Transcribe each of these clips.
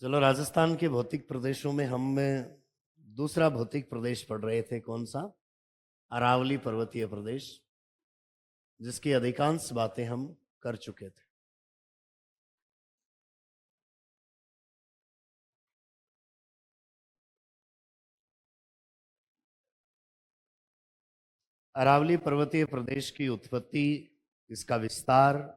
चलो, राजस्थान के भौतिक प्रदेशों में हम दूसरा भौतिक प्रदेश पढ़ रहे थे। कौन सा? अरावली पर्वतीय प्रदेश, जिसकी अधिकांश बातें हम कर चुके थे। अरावली पर्वतीय प्रदेश की उत्पत्ति, इसका विस्तार,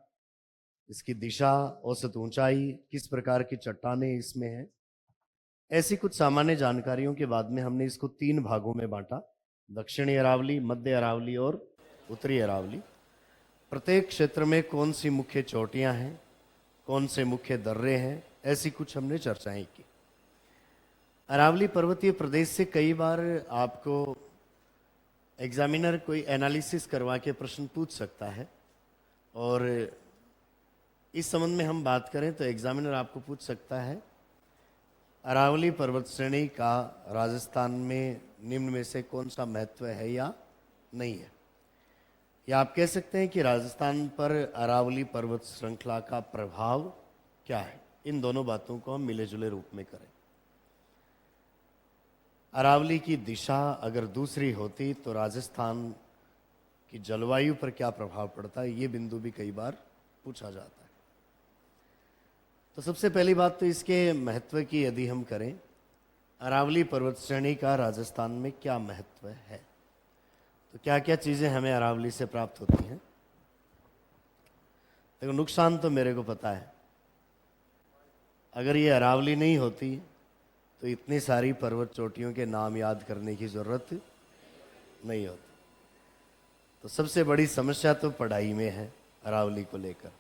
इसकी दिशा, औसत ऊंचाई, किस प्रकार की चट्टानें इसमें हैं, ऐसी कुछ सामान्य जानकारियों के बाद में हमने इसको 3 भागों में बांटा: दक्षिणी अरावली, मध्य अरावली और उत्तरी अरावली। प्रत्येक क्षेत्र में कौन सी मुख्य चोटियां हैं, कौन से मुख्य दर्रे हैं, ऐसी कुछ हमने चर्चाएं की। अरावली पर्वतीय प्रदेश से कई बार आपको एग्जामिनर कोई एनालिसिस करवा के प्रश्न पूछ सकता है, और इस संबंध में हम बात करें तो एग्जामिनर आपको पूछ सकता है, अरावली पर्वत श्रेणी का राजस्थान में निम्न में से कौन सा महत्व है या नहीं है। या आप कह सकते हैं कि राजस्थान पर अरावली पर्वत श्रृंखला का प्रभाव क्या है। इन दोनों बातों को हम मिले जुले रूप में करें। अरावली की दिशा अगर दूसरी होती तो राजस्थान की जलवायु पर क्या प्रभाव पड़ता है, ये बिंदु भी कई बार पूछा जाता है। तो सबसे पहली बात तो इसके महत्व की यदि हम करें, अरावली पर्वत श्रेणी का राजस्थान में क्या महत्व है, तो क्या क्या चीज़ें हमें अरावली से प्राप्त होती हैं। देखो, नुकसान तो मेरे को पता है। अगर ये अरावली नहीं होती तो इतनी सारी पर्वत चोटियों के नाम याद करने की ज़रूरत नहीं होती। तो सबसे बड़ी समस्या तो पढ़ाई में है अरावली को लेकर।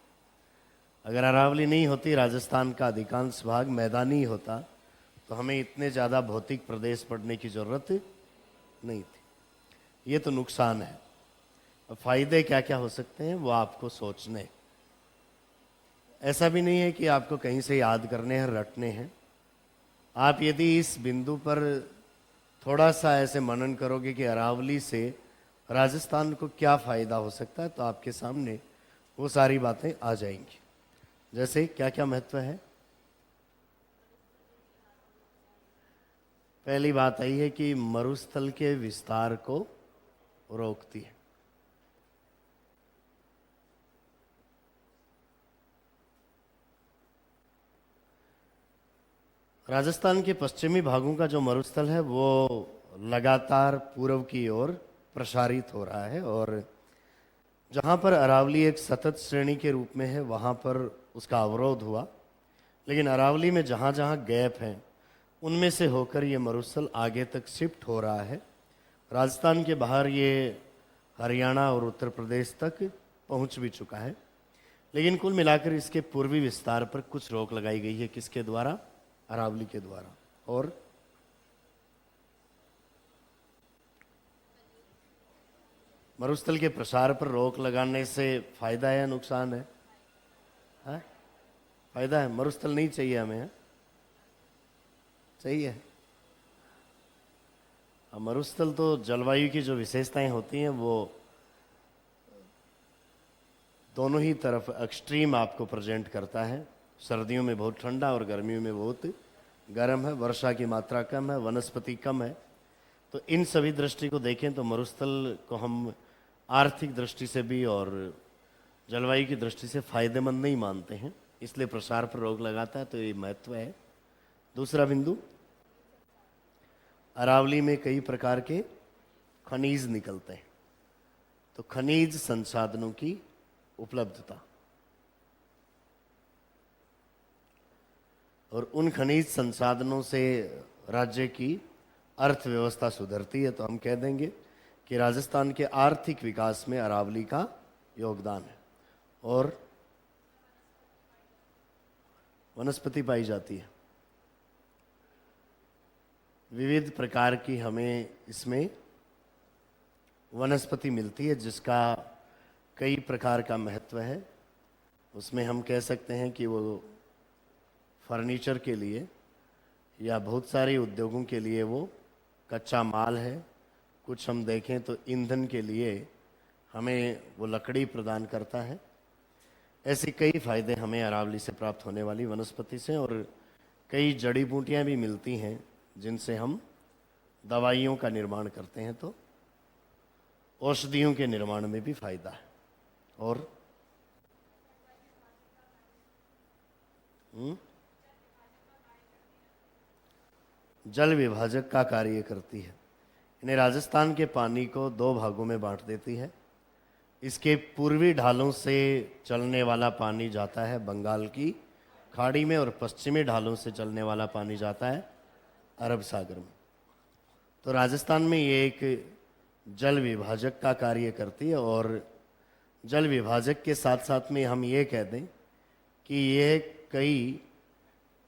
अगर अरावली नहीं होती, राजस्थान का अधिकांश भाग मैदानी होता, तो हमें इतने ज़्यादा भौतिक प्रदेश पढ़ने की ज़रूरत नहीं थी। ये तो नुकसान है। अब फायदे क्या क्या हो सकते हैं वो आपको सोचने। ऐसा भी नहीं है कि आपको कहीं से याद करने हैं, रटने हैं। आप यदि इस बिंदु पर थोड़ा सा ऐसे मनन करोगे कि अरावली से राजस्थान को क्या फ़ायदा हो सकता है, तो आपके सामने वो सारी बातें आ जाएंगी। जैसे क्या क्या महत्व है। पहली बात आई है कि मरुस्थल के विस्तार को रोकती है। राजस्थान के पश्चिमी भागों का जो मरुस्थल है वो लगातार पूर्व की ओर प्रसारित हो रहा है, और जहाँ पर अरावली एक सतत श्रेणी के रूप में है वहाँ पर उसका अवरोध हुआ। लेकिन अरावली में जहाँ जहाँ गैप हैं उनमें से होकर ये मरुस्थल आगे तक शिफ्ट हो रहा है। राजस्थान के बाहर ये हरियाणा और उत्तर प्रदेश तक पहुँच भी चुका है। लेकिन कुल मिलाकर इसके पूर्वी विस्तार पर कुछ रोक लगाई गई है। किसके द्वारा? अरावली के द्वारा। और मरुस्थल के प्रसार पर रोक लगाने से फायदा है या नुकसान है? हाँ, फायदा है। मरुस्थल नहीं चाहिए हमें, है? चाहिए। अब मरुस्थल तो जलवायु की जो विशेषताएं होती हैं वो दोनों ही तरफ एक्सट्रीम आपको प्रेजेंट करता है। सर्दियों में बहुत ठंडा और गर्मियों में बहुत गर्म है। वर्षा की मात्रा कम है, वनस्पति कम है। तो इन सभी दृष्टि को देखें तो मरुस्थल को हम आर्थिक दृष्टि से भी और जलवायु की दृष्टि से फायदेमंद नहीं मानते हैं, इसलिए प्रसार पर रोक लगाता है। तो ये महत्व है। दूसरा बिंदु, अरावली में कई प्रकार के खनिज निकलते हैं। तो खनिज संसाधनों की उपलब्धता और उन खनिज संसाधनों से राज्य की अर्थव्यवस्था सुधरती है। तो हम कह देंगे कि राजस्थान के आर्थिक विकास में अरावली का योगदान है। और वनस्पति पाई जाती है, विविध प्रकार की हमें इसमें वनस्पति मिलती है, जिसका कई प्रकार का महत्व है। उसमें हम कह सकते हैं कि वो फर्नीचर के लिए या बहुत सारे उद्योगों के लिए वो कच्चा माल है। कुछ हम देखें तो ईंधन के लिए हमें वो लकड़ी प्रदान करता है। ऐसे कई फायदे हमें अरावली से प्राप्त होने वाली वनस्पति से। और कई जड़ी बूटियां भी मिलती हैं जिनसे हम दवाइयों का निर्माण करते हैं, तो औषधियों के निर्माण में भी फायदा है। और जल विभाजक का कार्य करती है। इन्हें राजस्थान के पानी को दो भागों में बांट देती है। इसके पूर्वी ढालों से चलने वाला पानी जाता है बंगाल की खाड़ी में, और पश्चिमी ढालों से चलने वाला पानी जाता है अरब सागर में। तो राजस्थान में ये एक जल विभाजक का कार्य करती है। और जल विभाजक के साथ साथ में हम ये कह दें कि ये कई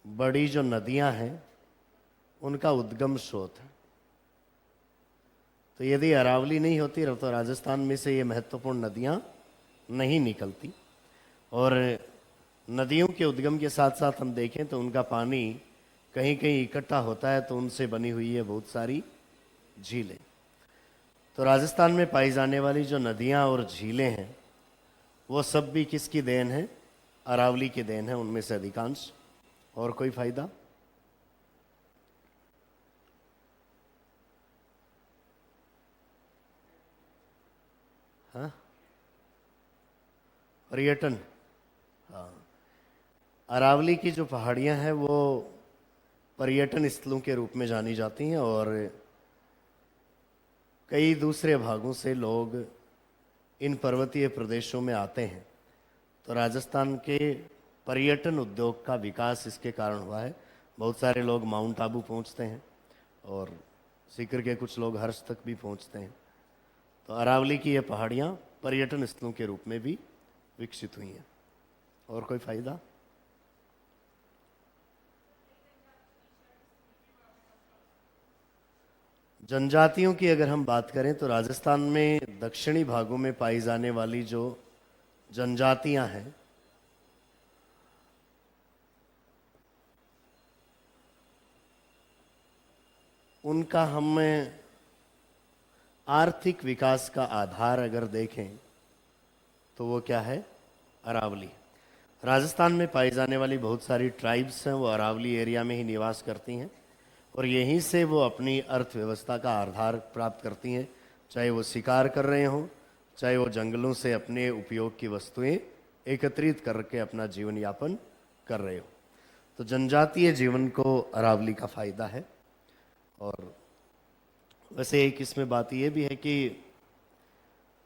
बड़ी जो नदियां हैं उनका उद्गम स्रोत है। तो यदि अरावली नहीं होती तो राजस्थान में से ये महत्वपूर्ण नदियां नहीं निकलती। और नदियों के उद्गम के साथ साथ हम देखें तो उनका पानी कहीं कहीं इकट्ठा होता है, तो उनसे बनी हुई है बहुत सारी झीलें। तो राजस्थान में पाई जाने वाली जो नदियां और झीलें हैं वो सब भी किसकी देन है? अरावली की देन है, उनमें से अधिकांश। और कोई फायदा? हाँ, पर्यटन। हाँ, अरावली की जो पहाड़ियां हैं वो पर्यटन स्थलों के रूप में जानी जाती हैं, और कई दूसरे भागों से लोग इन पर्वतीय प्रदेशों में आते हैं। तो राजस्थान के पर्यटन उद्योग का विकास इसके कारण हुआ है। बहुत सारे लोग माउंट आबू पहुंचते हैं, और सीकर के कुछ लोग हर्ष तक भी पहुंचते हैं। तो अरावली की ये पहाड़ियाँ पर्यटन स्थलों के रूप में भी विकसित हुई हैं। और कोई फायदा? जनजातियों की अगर हम बात करें तो राजस्थान में दक्षिणी भागों में पाई जाने वाली जो जनजातियां हैं उनका हम आर्थिक विकास का आधार अगर देखें तो वो क्या है? अरावली। राजस्थान में पाई जाने वाली बहुत सारी ट्राइब्स हैं वो अरावली एरिया में ही निवास करती हैं, और यहीं से वो अपनी अर्थव्यवस्था का आधार प्राप्त करती हैं। चाहे वो शिकार कर रहे हों, चाहे वो जंगलों से अपने उपयोग की वस्तुएं एकत्रित करके अपना जीवन यापन कर रहे हो। तो जनजातीय जीवन को अरावली का फायदा है। और वैसे एक इसमें बात यह भी है कि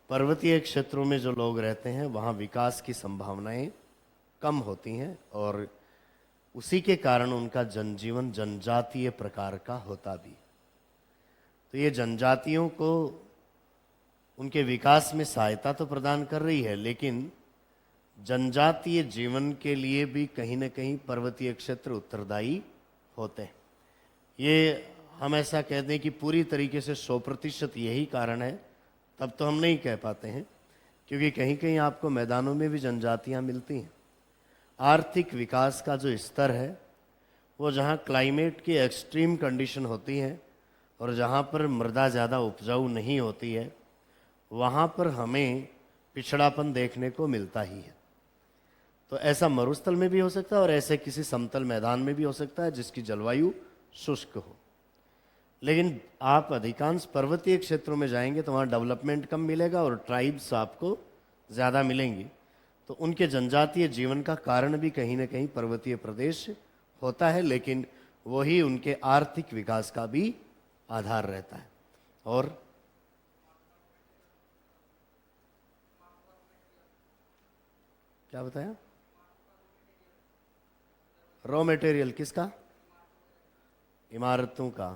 पर्वतीय क्षेत्रों में जो लोग रहते हैं वहाँ विकास की संभावनाएं कम होती हैं, और उसी के कारण उनका जनजीवन जनजातीय प्रकार का होता भी। तो ये जनजातियों को उनके विकास में सहायता तो प्रदान कर रही है, लेकिन जनजातीय जीवन के लिए भी कहीं ना कहीं पर्वतीय क्षेत्र उत्तरदायी होते हैं। ये हम ऐसा कह दें कि पूरी तरीके से 100% यही कारण है, तब तो हम नहीं कह पाते हैं, क्योंकि कहीं कहीं आपको मैदानों में भी जनजातियां मिलती हैं। आर्थिक विकास का जो स्तर है वो जहाँ क्लाइमेट की एक्सट्रीम कंडीशन होती है और जहाँ पर मृदा ज़्यादा उपजाऊ नहीं होती है, वहाँ पर हमें पिछड़ापन देखने को मिलता ही है। तो ऐसा मरुस्थल में भी हो सकता है और ऐसे किसी समतल मैदान में भी हो सकता है जिसकी जलवायु शुष्क हो। लेकिन आप अधिकांश पर्वतीय क्षेत्रों में जाएंगे तो वहाँ डेवलपमेंट कम मिलेगा और ट्राइब्स आपको ज़्यादा मिलेंगी। तो उनके जनजातीय जीवन का कारण भी कहीं ना कहीं पर्वतीय प्रदेश होता है, लेकिन वही उनके आर्थिक विकास का भी आधार रहता है। और क्या बताया? रॉ मटेरियल किसका? इमारतों का।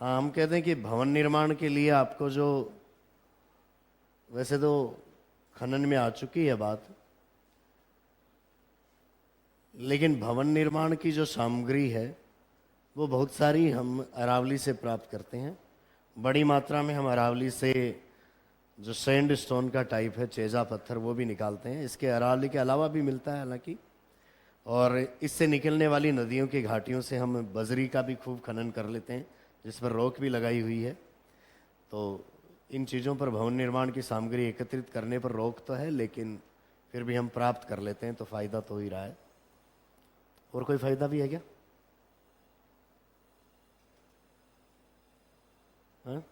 हाँ, हम कहते हैं कि भवन निर्माण के लिए आपको जो, वैसे तो खनन में आ चुकी है बात, लेकिन भवन निर्माण की जो सामग्री है वो बहुत सारी हम अरावली से प्राप्त करते हैं। बड़ी मात्रा में हम अरावली से जो सैंड स्टोन का टाइप है, चेजा पत्थर, वो भी निकालते हैं। इसके अरावली के अलावा भी मिलता है हालांकि। और इससे निकलने वाली नदियों की घाटियों से हम बजरी का भी खूब खनन कर लेते हैं, जिस पर रोक भी लगाई हुई है। तो इन चीज़ों पर भवन निर्माण की सामग्री एकत्रित करने पर रोक तो है, लेकिन फिर भी हम प्राप्त कर लेते हैं, तो फ़ायदा तो ही रहा है। और कोई फ़ायदा भी है क्या? हाँ?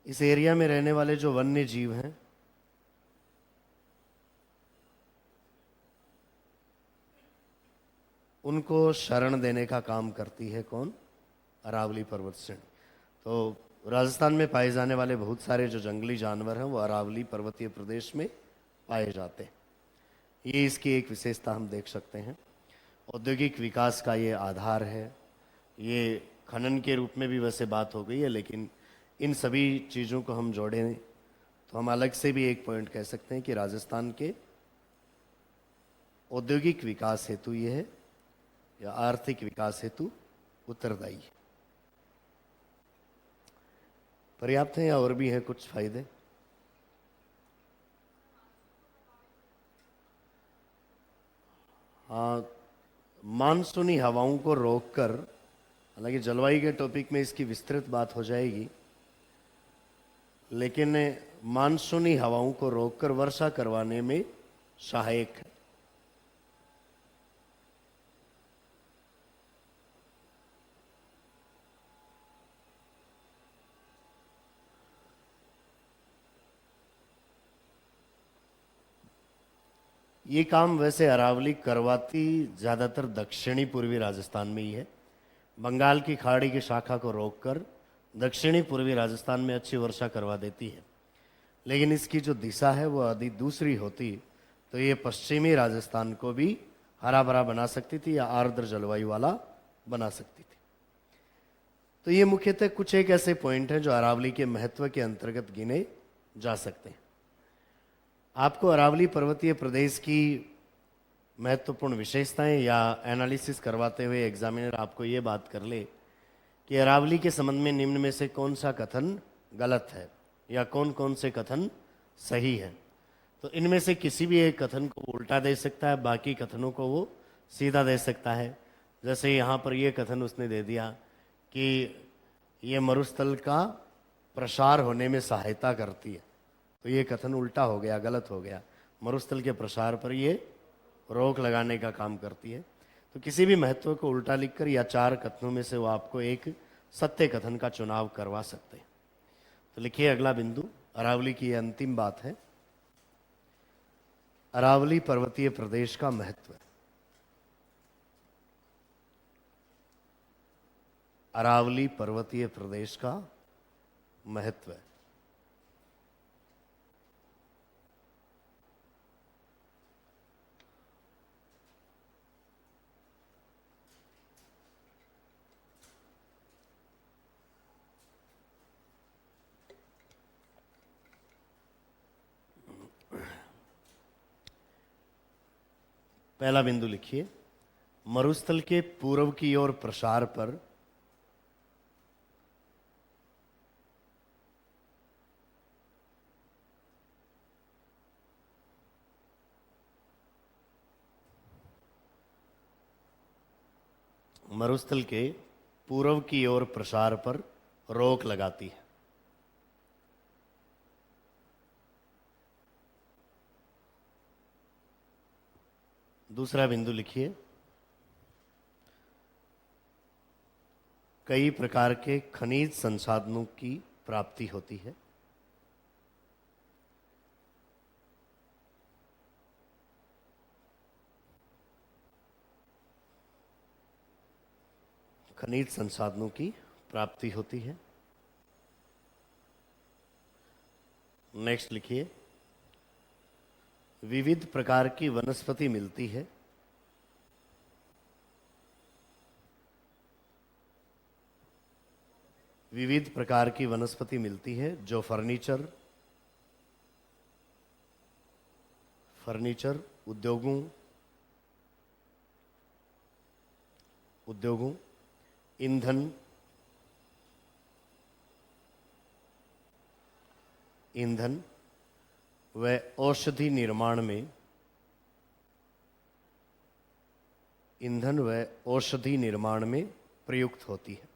इस एरिया में रहने वाले जो वन्य जीव हैं, उनको शरण देने का काम करती है कौन? अरावली पर्वत श्रेणी। तो राजस्थान में पाए जाने वाले बहुत सारे जो जंगली जानवर हैं वो अरावली पर्वतीय प्रदेश में पाए जाते हैं। ये इसकी एक विशेषता हम देख सकते हैं। औद्योगिक विकास का ये आधार है। ये खनन के रूप में भी वैसे बात हो गई है, लेकिन इन सभी चीज़ों को हम जोड़ें तो हम अलग से भी एक पॉइंट कह सकते हैं कि राजस्थान के औद्योगिक विकास हेतु ये है या आर्थिक विकास हेतु उत्तरदायी है। पर्याप्त है या और भी है कुछ फायदे? हाँ, मानसूनी हवाओं को रोककर, हालांकि जलवायु के टॉपिक में इसकी विस्तृत बात हो जाएगी, लेकिन मानसूनी हवाओं को रोककर वर्षा करवाने में सहायक है। ये काम वैसे अरावली करवाती ज़्यादातर दक्षिणी पूर्वी राजस्थान में ही है। बंगाल की खाड़ी की शाखा को रोककर दक्षिणी पूर्वी राजस्थान में अच्छी वर्षा करवा देती है, लेकिन इसकी जो दिशा है वो यदि दूसरी होती तो ये पश्चिमी राजस्थान को भी हरा भरा बना सकती थी या आर्द्र जलवायु वाला बना सकती थी। तो ये मुख्यतः कुछ एक ऐसे पॉइंट हैं जो अरावली के महत्व के अंतर्गत गिने जा सकते हैं। आपको अरावली पर्वतीय प्रदेश की महत्वपूर्ण विशेषताएं या एनालिसिस करवाते हुए एग्जामिनर आपको ये बात कर ले कि अरावली के संबंध में निम्न में से कौन सा कथन गलत है या कौन कौन से कथन सही है, तो इनमें से किसी भी एक कथन को उल्टा दे सकता है, बाकी कथनों को वो सीधा दे सकता है। जैसे यहाँ पर ये कथन उसने दे दिया कि ये मरुस्थल का प्रसार होने में सहायता करती है, तो ये कथन उल्टा हो गया, गलत हो गया। मरुस्थल के प्रसार पर ये रोक लगाने का काम करती है। तो किसी भी महत्व को उल्टा लिखकर या चार कथनों में से वो आपको एक सत्य कथन का चुनाव करवा सकते हैं। तो लिखिए अगला बिंदु, अरावली की यह अंतिम बात है। अरावली पर्वतीय प्रदेश का महत्व। अरावली पर्वतीय प्रदेश का महत्व है। पहला बिंदु लिखिए, मरुस्थल के पूर्व की ओर प्रसार पर मरुस्थल के पूर्व की ओर प्रसार पर रोक लगाती है। दूसरा बिंदु लिखिए, कई प्रकार के खनिज संसाधनों की प्राप्ति होती है। खनिज संसाधनों की प्राप्ति होती है। नेक्स्ट लिखिए, विविध प्रकार की वनस्पति मिलती है। विविध प्रकार की वनस्पति मिलती है जो फर्नीचर उद्योगों, ईंधन व औषधि निर्माण में प्रयुक्त होती है।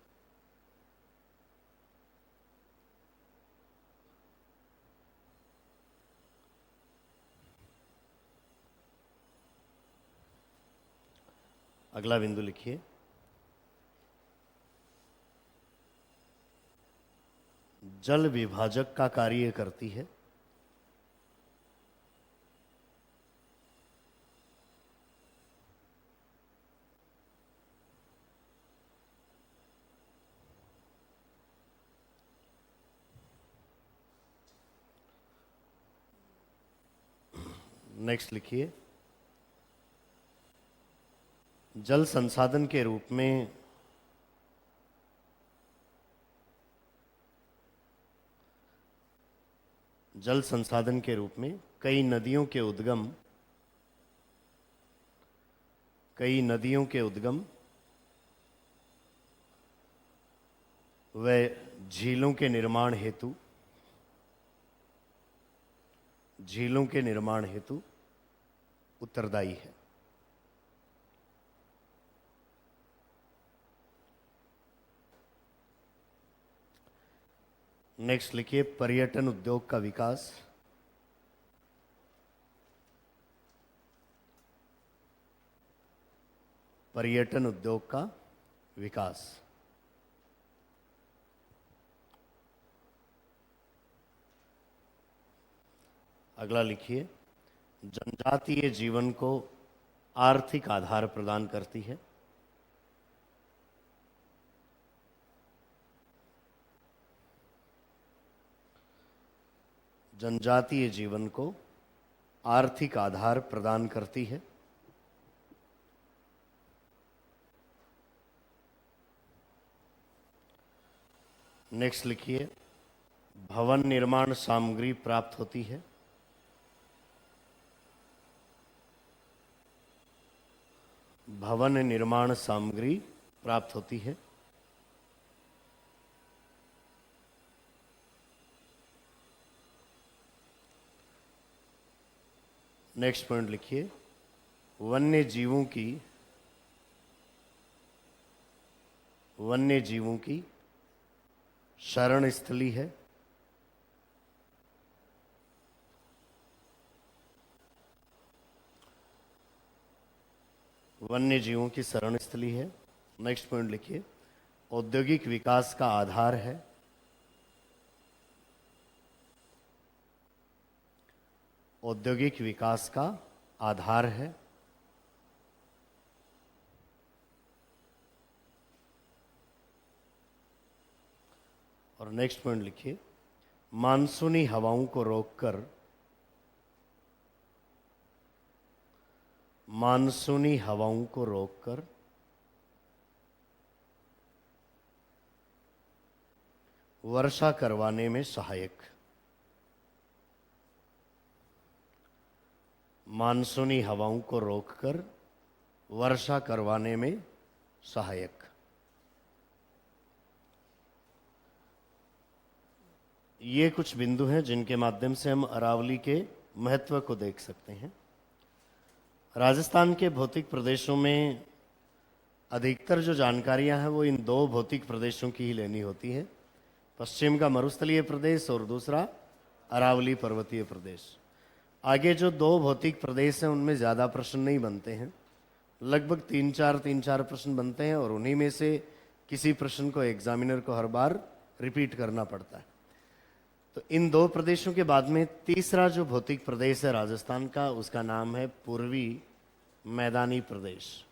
अगला बिंदु लिखिए, जल विभाजक का कार्य करती है। नेक्स्ट लिखिए, जल संसाधन के रूप में कई नदियों के उद्गम व झीलों के निर्माण हेतु उत्तरदायी है। नेक्स्ट लिखिए, पर्यटन उद्योग का विकास। पर्यटन उद्योग का विकास। अगला लिखिए, जनजातीय जीवन को आर्थिक आधार प्रदान करती है। जनजातीय जीवन को आर्थिक आधार प्रदान करती है। नेक्स्ट लिखिए, भवन निर्माण सामग्री प्राप्त होती है। भवन निर्माण सामग्री प्राप्त होती है। नेक्स्ट पॉइंट लिखिए, वन्य जीवों की शरण स्थली है। वन्य जीवों की शरण स्थली है। नेक्स्ट पॉइंट लिखिए, औद्योगिक विकास का आधार है। औद्योगिक विकास का आधार है। और नेक्स्ट पॉइंट लिखिए, मानसूनी हवाओं को रोककर वर्षा करवाने में सहायक। मानसूनी हवाओं को रोककर वर्षा करवाने में सहायक। ये कुछ बिंदु हैं जिनके माध्यम से हम अरावली के महत्व को देख सकते हैं। राजस्थान के भौतिक प्रदेशों में अधिकतर जो जानकारियां हैं वो इन दो भौतिक प्रदेशों की ही लेनी होती है, पश्चिम का मरुस्थलीय प्रदेश और दूसरा अरावली पर्वतीय प्रदेश। आगे जो दो भौतिक प्रदेश हैं उनमें ज़्यादा प्रश्न नहीं बनते हैं, लगभग तीन चार प्रश्न बनते हैं और उन्हीं में से किसी प्रश्न को एग्जामिनर को हर बार रिपीट करना पड़ता है। तो इन दो प्रदेशों के बाद में तीसरा जो भौतिक प्रदेश है राजस्थान का, उसका नाम है पूर्वी मैदानी प्रदेश।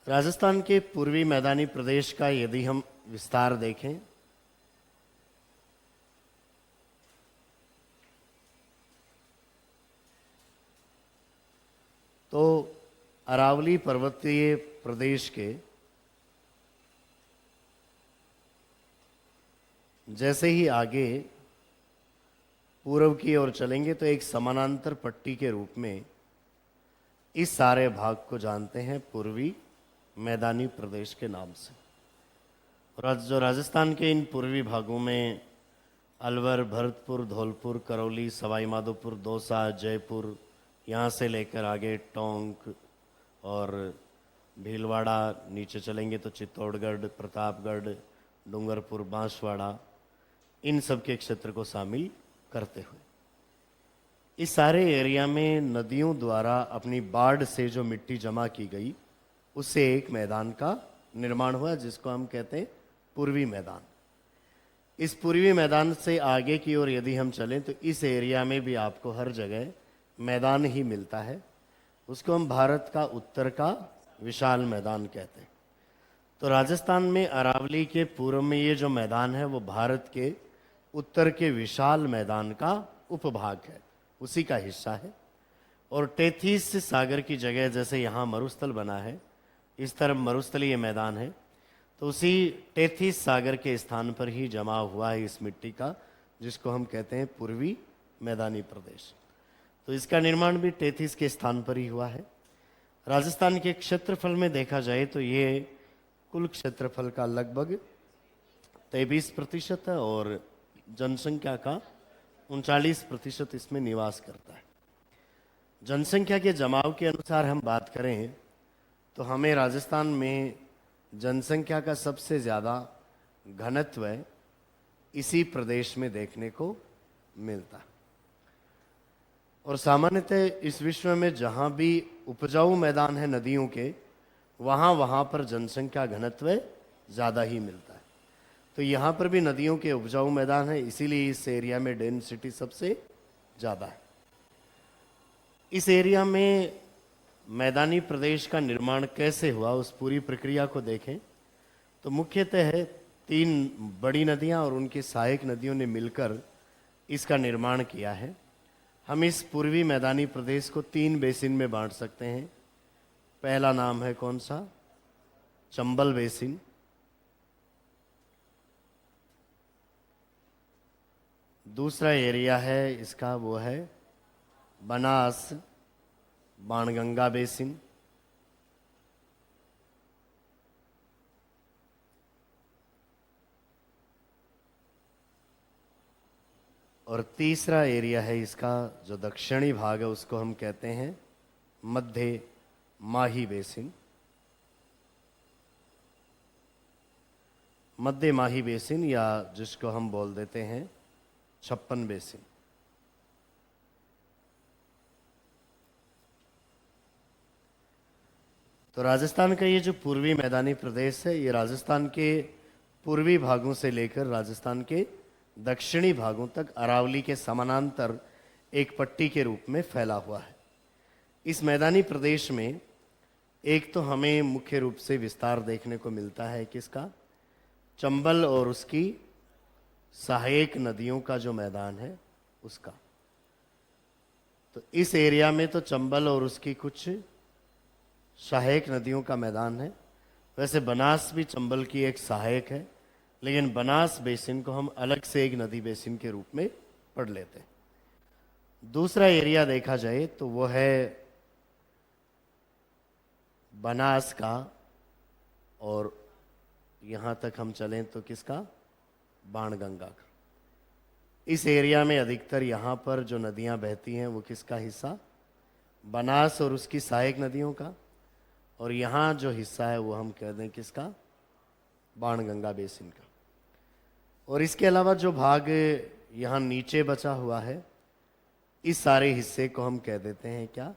राजस्थान के पूर्वी मैदानी प्रदेश का यदि हम विस्तार देखें तो अरावली पर्वतीय प्रदेश के जैसे ही आगे पूर्व की ओर चलेंगे तो एक समानांतर पट्टी के रूप में इस सारे भाग को जानते हैं पूर्वी मैदानी प्रदेश के नाम से। और जो राजस्थान के इन पूर्वी भागों में अलवर, भरतपुर, धौलपुर, करौली, सवाई माधोपुर, दौसा, जयपुर, यहाँ से लेकर आगे टोंक और भीलवाड़ा, नीचे चलेंगे तो चित्तौड़गढ़, प्रतापगढ़, डूंगरपुर, बांसवाड़ा, इन सब के क्षेत्र को शामिल करते हुए इस सारे एरिया में नदियों द्वारा अपनी बाढ़ से जो मिट्टी जमा की गई, उससे एक मैदान का निर्माण हुआ जिसको हम कहते हैं पूर्वी मैदान। इस पूर्वी मैदान से आगे की ओर यदि हम चलें तो इस एरिया में भी आपको हर जगह मैदान ही मिलता है। उसको हम भारत का उत्तर का विशाल मैदान कहते हैं। तो राजस्थान में अरावली के पूर्व में ये जो मैदान है वो भारत के उत्तर के विशाल मैदान का उपभाग है, उसी का हिस्सा है। और तेथीस सागर की जगह जैसे यहाँ मरुस्थल बना है, इस तरफ मरुस्थलीय मैदान है, तो उसी तेथीस सागर के स्थान पर ही जमा हुआ है इस मिट्टी का, जिसको हम कहते हैं पूर्वी मैदानी प्रदेश। तो इसका निर्माण भी तेथीस के स्थान पर ही हुआ है। राजस्थान के क्षेत्रफल में देखा जाए तो ये कुल क्षेत्रफल का लगभग 23% है और जनसंख्या का 39% इसमें निवास करता है। जनसंख्या के जमाव के अनुसार हम बात करें तो हमें राजस्थान में जनसंख्या का सबसे ज़्यादा घनत्व इसी प्रदेश में देखने को मिलता है। और सामान्यतः इस विश्व में जहाँ भी उपजाऊ मैदान है नदियों के, वहाँ पर जनसंख्या घनत्व ज़्यादा ही मिलता है। तो यहाँ पर भी नदियों के उपजाऊ मैदान है, इसीलिए इस एरिया में डेंसिटी सबसे ज़्यादा है। इस एरिया में मैदानी प्रदेश का निर्माण कैसे हुआ, उस पूरी प्रक्रिया को देखें तो मुख्यतः है 3 बड़ी नदियाँ और उनकी सहायक नदियों ने मिलकर इसका निर्माण किया है। हम इस पूर्वी मैदानी प्रदेश को 3 बेसिन में बांट सकते हैं। पहला नाम है कौन सा? चंबल बेसिन। दूसरा एरिया है इसका वो है बनास बाणगंगा बेसिन। और तीसरा एरिया है इसका जो दक्षिणी भाग है उसको हम कहते हैं मध्य माही बेसिन। मध्य माही बेसिन या जिसको हम बोल देते हैं 56 बेसिन। तो राजस्थान का ये जो पूर्वी मैदानी प्रदेश है, ये राजस्थान के पूर्वी भागों से लेकर राजस्थान के दक्षिणी भागों तक अरावली के समानांतर एक पट्टी के रूप में फैला हुआ है। इस मैदानी प्रदेश में एक तो हमें मुख्य रूप से विस्तार देखने को मिलता है किसका? चंबल और उसकी सहायक नदियों का जो मैदान है उसका। तो इस एरिया में तो चंबल और उसकी कुछ सहायक नदियों का मैदान है। वैसे बनास भी चंबल की एक सहायक है, लेकिन बनास बेसिन को हम अलग से एक नदी बेसिन के रूप में पढ़ लेते हैं। दूसरा एरिया देखा जाए तो वो है बनास का, और यहाँ तक हम चलें तो किसका? बाणगंगा का। इस एरिया में अधिकतर यहाँ पर जो नदियाँ बहती हैं वो किसका हिस्सा? बनास और उसकी सहायक नदियों का। और यहाँ जो हिस्सा है वो हम कह दें किसका? बाणगंगा बेसिन का। और इसके अलावा जो भाग यहाँ नीचे बचा हुआ है, इस सारे हिस्से को हम कह देते हैं क्या?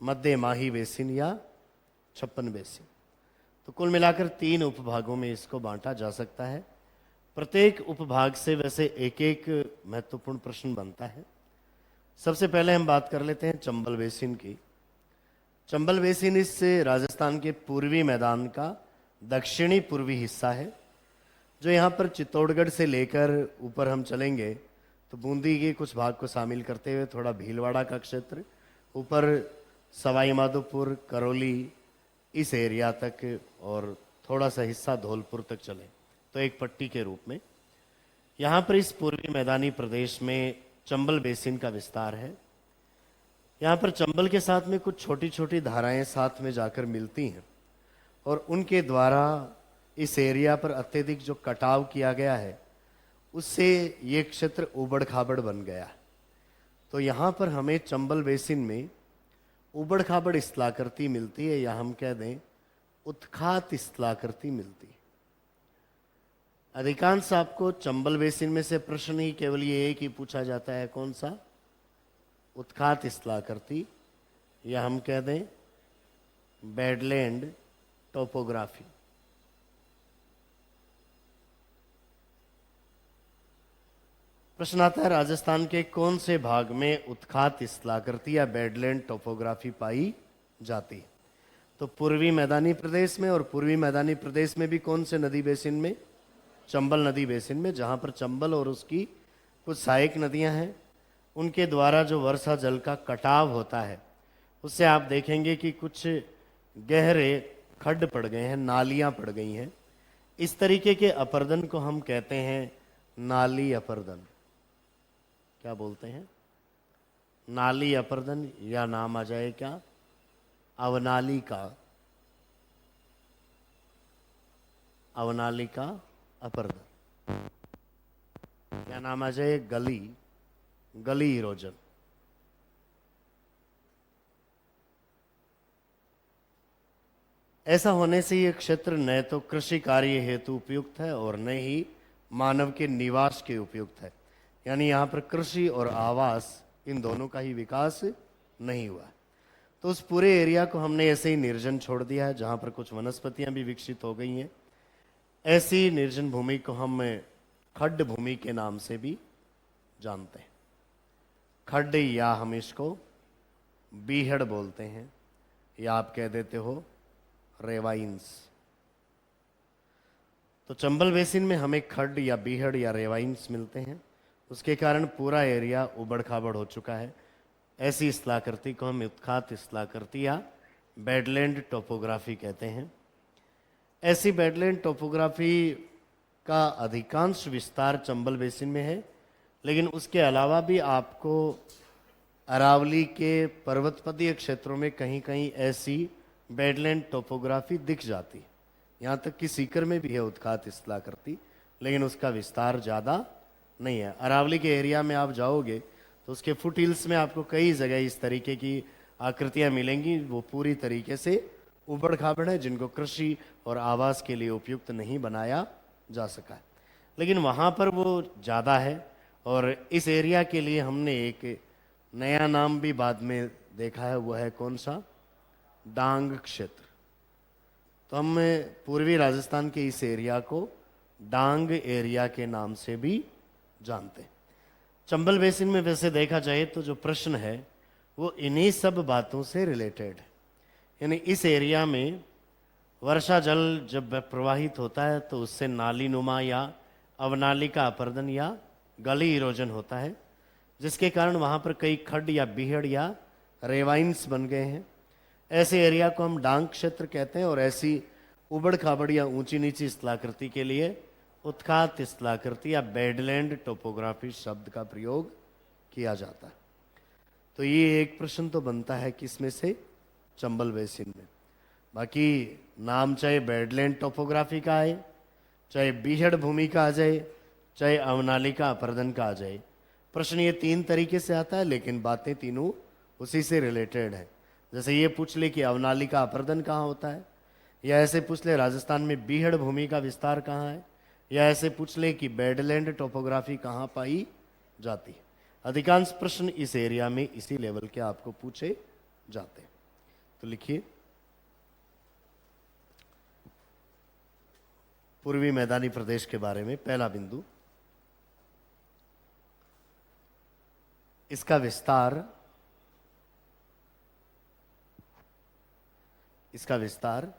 मध्य माही बेसिन या 56 बेसिन। तो कुल मिलाकर 3 उपभागों में इसको बांटा जा सकता है। प्रत्येक उपभाग से वैसे एक एक महत्वपूर्ण प्रश्न बनता है। सबसे पहले हम बात कर लेते हैं चंबल बेसिन की। चंबल बेसिन इस राजस्थान के पूर्वी मैदान का दक्षिणी पूर्वी हिस्सा है, जो यहाँ पर चित्तौड़गढ़ से लेकर ऊपर हम चलेंगे तो बूंदी के कुछ भाग को शामिल करते हुए थोड़ा भीलवाड़ा का क्षेत्र, ऊपर सवाई माधोपुर, करौली, इस एरिया तक, और थोड़ा सा हिस्सा धौलपुर तक चले तो एक पट्टी के रूप में यहाँ पर इस पूर्वी मैदानी प्रदेश में चंबल बेसिन का विस्तार है। यहाँ पर चंबल के साथ में कुछ छोटी छोटी धाराएं साथ में जाकर मिलती हैं और उनके द्वारा इस एरिया पर अत्यधिक जो कटाव किया गया है उससे ये क्षेत्र उबड़ खाबड़ बन गया। तो यहाँ पर हमें चंबल बेसिन में उबड़ खाबड़ स्थलाकृति मिलती है, या हम कह दें उत्खात स्थलाकृति मिलती है। अधिकांश आपको चंबल बेसिन में से प्रश्न ही केवल ये एक ही पूछा जाता है, कौन सा? उत्खात स्थलाकृति, या हम कह दें बेडलैंड टोपोग्राफी। प्रश्न आता है, राजस्थान के कौन से भाग में उत्खात स्थलाकृति या बेडलैंड टोपोग्राफी पाई जाती है? तो पूर्वी मैदानी प्रदेश में, और पूर्वी मैदानी प्रदेश में भी कौन से नदी बेसिन में? चंबल नदी बेसिन में, जहां पर चंबल और उसकी कुछ सहायक नदियां हैं, उनके द्वारा जो वर्षा जल का कटाव होता है, उससे आप देखेंगे कि कुछ गहरे खड्ड पड़ गए हैं, नालियां पड़ गई हैं। इस तरीके के अपर्दन को हम कहते हैं नाली अपर्दन। क्या बोलते हैं? नाली अपर्दन, या नाम आ जाए क्या? अवनाली का, अवनाली का अपर्दन, क्या नाम आ जाए? गली, गली इरोजन। ऐसा होने से ये क्षेत्र न तो कृषि कार्य हेतु उपयुक्त है और न ही मानव के निवास के उपयुक्त है, यानी यहाँ पर कृषि और आवास इन दोनों का ही विकास नहीं हुआ। तो उस पूरे एरिया को हमने ऐसे ही निर्जन छोड़ दिया है, जहाँ पर कुछ वनस्पतियाँ भी विकसित हो गई हैं। ऐसी निर्जन भूमि को हम खड्ड भूमि के नाम से भी जानते हैं। खड्ड, या हम इसको बीहड़ बोलते हैं, या आप कह देते हो रेवाइंस। तो चंबल बेसिन में हमें खड्ड या बीहड़ या रेवाइंस मिलते हैं। उसके कारण पूरा एरिया उबड़ खाबड़ हो चुका है। ऐसी स्थलाकृति को हम उत्खात स्थलाकृति या बेडलैंड टोपोग्राफी कहते हैं। ऐसी बेडलैंड टोपोग्राफी का अधिकांश विस्तार चंबल बेसिन में है, लेकिन उसके अलावा भी आपको अरावली के पर्वतपदीय क्षेत्रों में कहीं कहीं ऐसी बेडलैंड टोपोग्राफी दिख जाती है। यहाँ तक कि सीकर में भी है उत्खात स्थलाकृति, लेकिन उसका विस्तार ज़्यादा नहीं है। अरावली के एरिया में आप जाओगे तो उसके फुट हिल्स में आपको कई जगह इस तरीके की आकृतियाँ मिलेंगी, वो पूरी तरीके से उबड़ खाबड़ है, जिनको कृषि और आवास के लिए उपयुक्त नहीं बनाया जा सका है। लेकिन वहाँ पर वो ज़्यादा है, और इस एरिया के लिए हमने एक नया नाम भी बाद में देखा है, वो है कौन सा? डांग क्षेत्र। तो हम पूर्वी राजस्थान के इस एरिया को डांग एरिया के नाम से भी जानते हैं। चंबल बेसिन में वैसे देखा जाए तो जो प्रश्न है वो इन्हीं सब बातों से रिलेटेड है, यानी इस एरिया में वर्षा जल जब प्रवाहित होता है तो उससे नाली नुमा या अवनाली का अपर्दन या गली इरोजन होता है, जिसके कारण वहाँ पर कई खड्ड या बीहड़ या रेवाइंस बन गए हैं। ऐसे एरिया को हम डांग क्षेत्र कहते हैं, और ऐसी उबड़ खाबड़ या ऊंची नीची स्थलाकृति के लिए उत्खात स्थलाकृति या बेडलैंड टोपोग्राफी शब्द का प्रयोग किया जाता है। तो ये एक प्रश्न तो बनता है किसमें से? चंबल बेसिन में। बाकी नाम चाहे बेडलैंड टोपोग्राफी का आए, चाहे बीहड़ भूमि का आ जाए, चाहे अवनाली का अपर्दन का आ जाए, प्रश्न ये तीन तरीके से आता है, लेकिन बातें तीनों उसी से रिलेटेड है। जैसे ये पूछ ले कि अवनाली का अपर्दन कहाँ होता है, या ऐसे पूछ ले राजस्थान में बीहड़ भूमि का विस्तार कहाँ है, या ऐसे पूछ ले कि बेडलैंड टोपोग्राफी कहाँ पाई जाती है। अधिकांश प्रश्न इस एरिया में इसी लेवल के आपको पूछे जाते हैं। तो लिखिए, पूर्वी मैदानी प्रदेश के बारे में पहला बिंदु, इसका विस्तार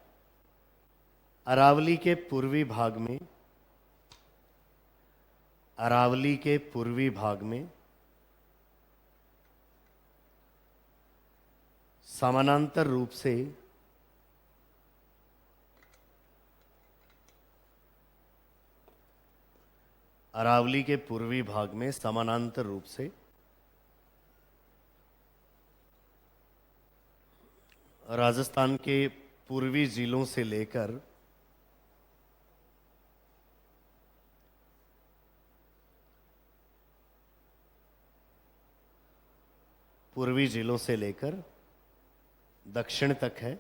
अरावली के पूर्वी भाग में समानांतर रूप से अरावली के पूर्वी भाग में समानांतर रूप से राजस्थान के पूर्वी जिलों से लेकर दक्षिण तक है।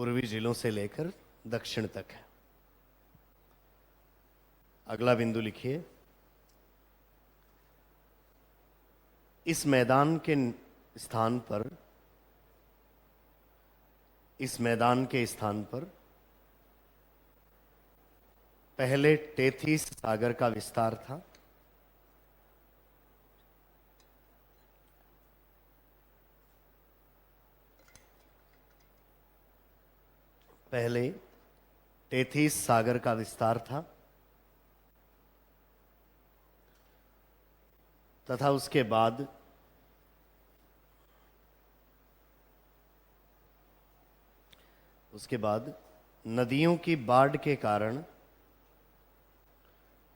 पूर्वी जिलों से लेकर दक्षिण तक है। अगला बिंदु लिखिए, इस मैदान के स्थान पर, इस मैदान के स्थान पर पहले टेथिस सागर का विस्तार था। पहले टेथिस सागर का विस्तार था तथा उसके बाद नदियों की बाढ़ के कारण,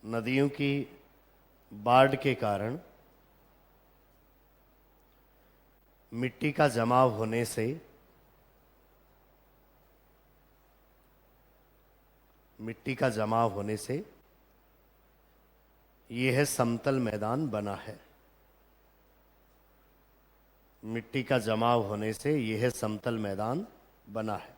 नदियों की बाढ़ के कारण मिट्टी का जमाव होने से, मिट्टी का जमाव होने से यह समतल मैदान बना है। मिट्टी का जमाव होने से यह समतल मैदान बना है।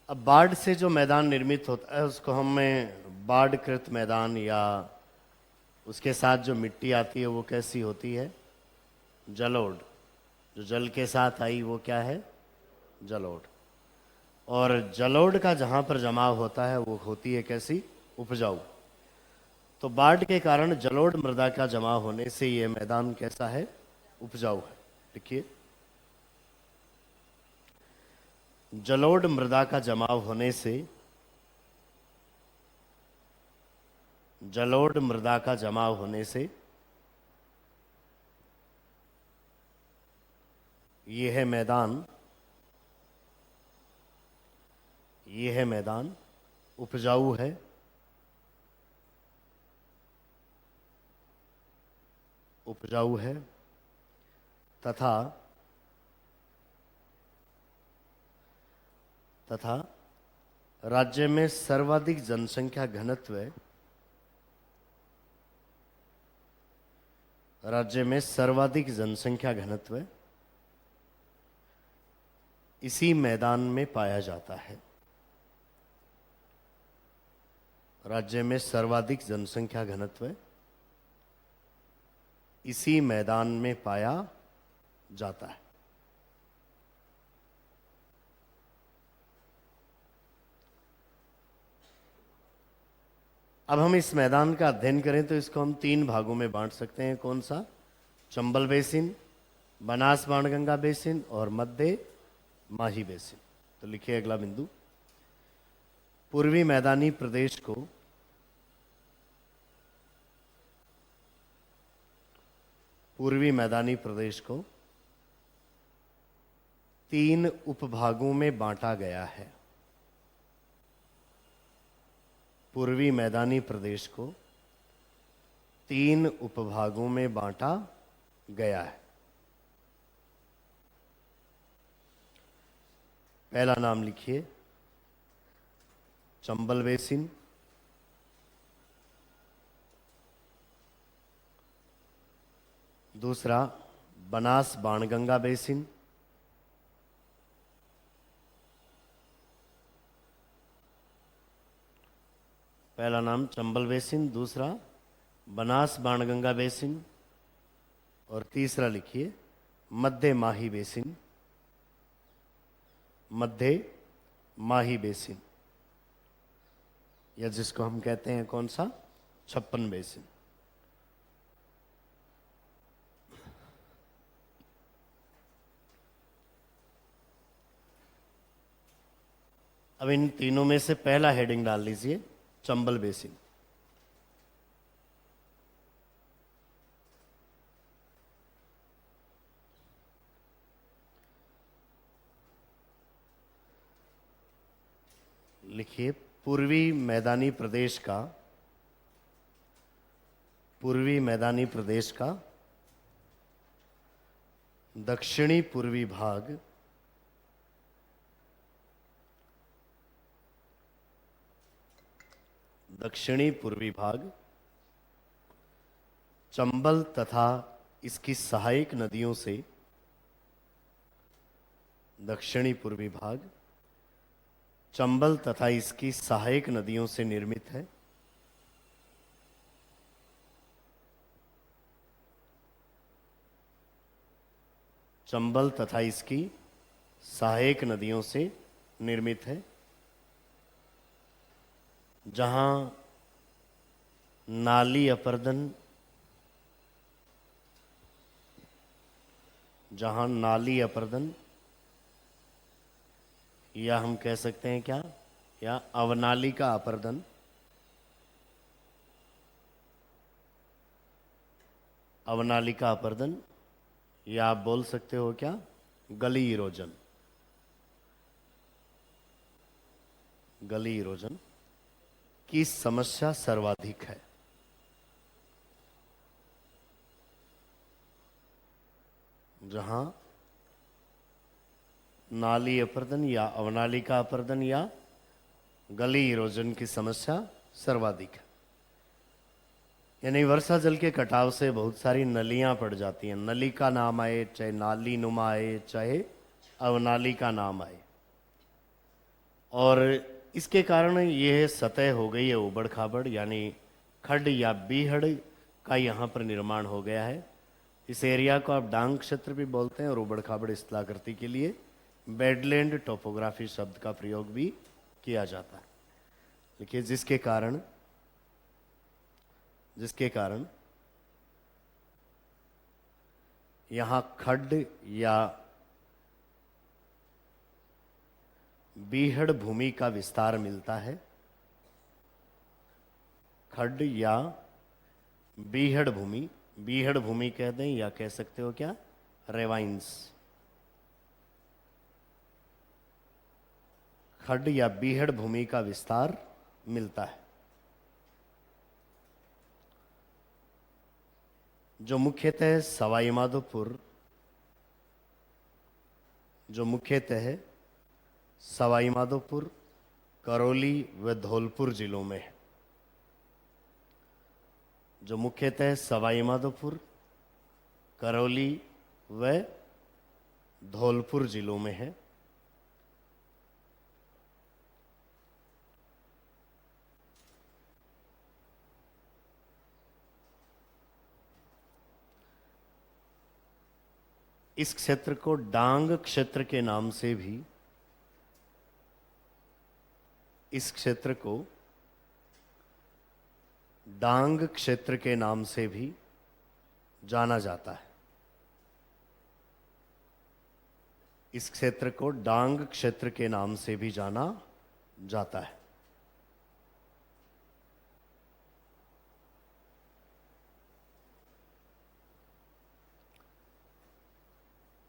अब बाढ़ से जो मैदान निर्मित होता है उसको हमें बाढ़कृत मैदान, या उसके साथ जो मिट्टी आती है वो कैसी होती है? जलोढ़। जो जल के साथ आई वो क्या है? जलोढ़। और जलोढ़ का जहाँ पर जमाव होता है वो होती है कैसी? उपजाऊ। तो बाढ़ के कारण जलोढ़ मृदा का जमाव होने से ये मैदान कैसा है? उपजाऊ है। देखिए, जलोढ़ मृदा का जमाव होने से, जलोढ़ मृदा का जमाव होने से यह मैदान, यह मैदान उपजाऊ है। उपजाऊ है तथा राज्य में सर्वाधिक जनसंख्या घनत्व, राज्य में सर्वाधिक जनसंख्या घनत्व इसी मैदान में पाया जाता है। राज्य में सर्वाधिक जनसंख्या घनत्व इसी मैदान में पाया जाता है। अब हम इस मैदान का अध्ययन करें तो इसको हम 3 भागों में बांट सकते हैं। कौन सा? चंबल बेसिन, बनास बाणगंगा बेसिन और मध्य माही बेसिन। तो लिखिए अगला बिंदु, पूर्वी मैदानी प्रदेश को, पूर्वी मैदानी प्रदेश को 3 उपभागों में बांटा गया है। पूर्वी मैदानी प्रदेश को 3 उपभागों में बांटा गया है। पहला नाम लिखिए, चंबल बेसिन। दूसरा, बनास बाणगंगा बेसिन। पहला नाम चंबल बेसिन, दूसरा बनास बाणगंगा बेसिन और तीसरा लिखिए मध्य माही बेसिन। मध्य माही बेसिन, या जिसको हम कहते हैं कौन सा? 56 बेसिन। अब इन तीनों में से पहला हेडिंग डाल लीजिए, चंबल बेसिन। लिखिए, पूर्वी मैदानी प्रदेश का, पूर्वी मैदानी प्रदेश का दक्षिणी पूर्वी भाग, दक्षिणी पूर्वी भाग चंबल तथा इसकी सहायक नदियों से दक्षिणी पूर्वी भाग चंबल तथा इसकी सहायक नदियों से निर्मित है। चंबल तथा इसकी सहायक नदियों से निर्मित है, जहां नाली अपर्दन या हम कह सकते हैं क्या, या अवनाली का अपर्दन या आप बोल सकते हो क्या, गली इरोजन की समस्या सर्वाधिक है। जहां नाली अपर्दन या अवनाली का अपर्दन या गली इरोजन की समस्या सर्वाधिक है। यानी वर्षा जल के कटाव से बहुत सारी नलियां पड़ जाती हैं। नली का नाम आए, चाहे नाली नुमा आए, चाहे अवनाली का नाम आए, और इसके कारण यह सतह हो गई है उबड़ खाबड़, यानी खड्ड या बीहड़ का यहाँ पर निर्माण हो गया है। इस एरिया को आप डांग क्षेत्र भी बोलते हैं, और उबड़ खाबड़ स्थलाकृति के लिए बेडलैंड टोपोग्राफी शब्द का प्रयोग भी किया जाता है। देखिए, जिसके कारण यहां खड्ड या बीहड़ भूमि का विस्तार मिलता है। खड्ड या बीहड़ भूमि कह दें, या कह सकते हो क्या, रेवाइंस। खड्ड या बीहड़ भूमि का विस्तार मिलता है, जो मुख्यतः सवाई माधोपुर, करौली व धौलपुर जिलों में है। जो मुख्यतः सवाई माधोपुर, करौली व धौलपुर जिलों में है। इस क्षेत्र को डांग क्षेत्र के नाम से भी जाना जाता है। इस क्षेत्र को डांग क्षेत्र के नाम से भी जाना जाता है।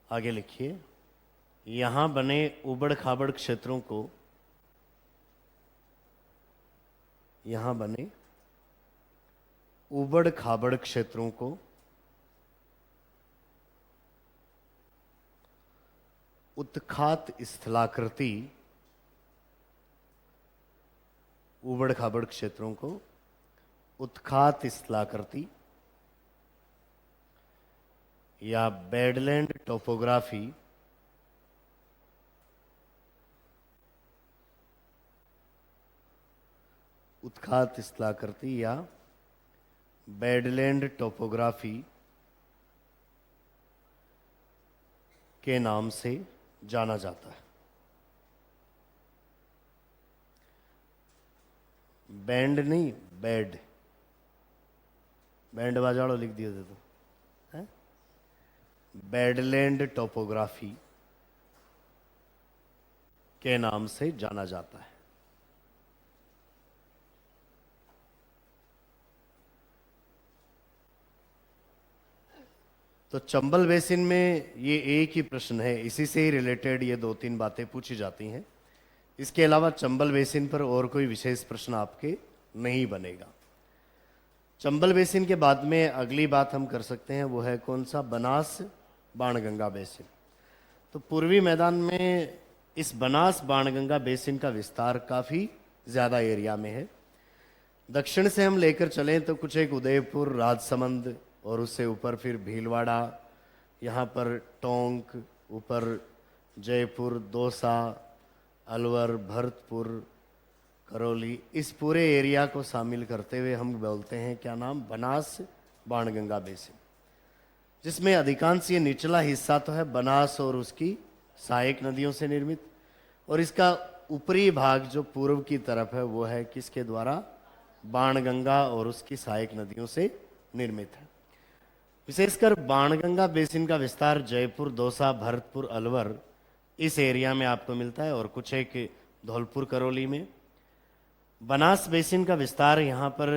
आगे लिखिए, यहां बने उबड़ खाबड़ क्षेत्रों को उत्खात स्थलाकृति, उबड़ खाबड़ क्षेत्रों को उत्खात स्थलाकृति या बेडलैंड टोपोग्राफी के नाम से जाना जाता है। बैंड नहीं, बैंड बाजाड़ो लिख दिया तो है। बेडलैंड टोपोग्राफी के नाम से जाना जाता है। तो चंबल बेसिन में ये एक ही प्रश्न है, इसी से ही रिलेटेड ये 2-3 बातें पूछी जाती हैं। इसके अलावा चंबल बेसिन पर और कोई विशेष प्रश्न आपके नहीं बनेगा। चंबल बेसिन के बाद में अगली बात हम कर सकते हैं, वो है कौन सा, बनास बाणगंगा बेसिन। तो पूर्वी मैदान में इस बनास बाणगंगा बेसिन का विस्तार काफ़ी ज़्यादा एरिया में है। दक्षिण से हम लेकर चलें तो कुछ एक उदयपुर, राजसमंद और उससे ऊपर फिर भीलवाड़ा, यहाँ पर टोंक, ऊपर जयपुर, दौसा, अलवर, भरतपुर, करौली, इस पूरे एरिया को शामिल करते हुए हम बोलते हैं क्या नाम, बनास बाणगंगा बेसिन, जिसमें अधिकांश ये निचला हिस्सा तो है बनास और उसकी सहायक नदियों से निर्मित, और इसका ऊपरी भाग जो पूर्व की तरफ है वो है किसके द्वारा, बाणगंगा और उसकी सहायक नदियों से निर्मित है। विशेषकर बाणगंगा बेसिन का विस्तार जयपुर, दौसा, भरतपुर, अलवर इस एरिया में आपको मिलता है, और कुछ एक धौलपुर, करौली में। बनास बेसिन का विस्तार यहाँ पर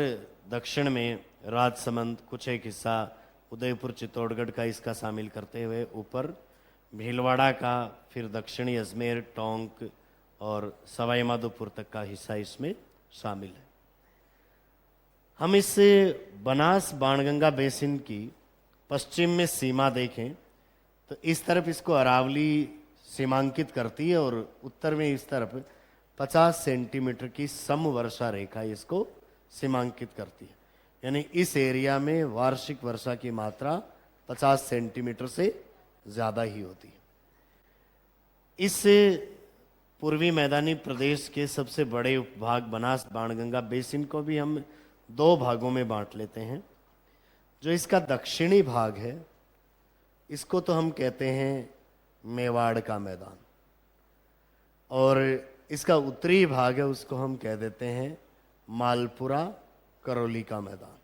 दक्षिण में राजसमंद, कुछ एक हिस्सा उदयपुर, चित्तौड़गढ़ का इसका शामिल करते हुए ऊपर भीलवाड़ा का, फिर दक्षिणी अजमेर, टोंक और सवाई माधोपुर तक का हिस्सा इसमें शामिल है। हम इस बनास बाणगंगा बेसिन की पश्चिम में सीमा देखें तो इस तरफ इसको अरावली सीमांकित करती है, और उत्तर में इस तरफ 50 सेंटीमीटर की समवर्षा रेखा इसको सीमांकित करती है। यानी इस एरिया में वार्षिक वर्षा की मात्रा 50 सेंटीमीटर से ज़्यादा ही होती है। इस पूर्वी मैदानी प्रदेश के सबसे बड़े उपभाग बनास बाणगंगा बेसिन को भी हम दो भागों में बांट लेते हैं। जो इसका दक्षिणी भाग है इसको तो हम कहते हैं मेवाड़ का मैदान, और इसका उत्तरी भाग है उसको हम कह देते हैं मालपुरा करौली का मैदान।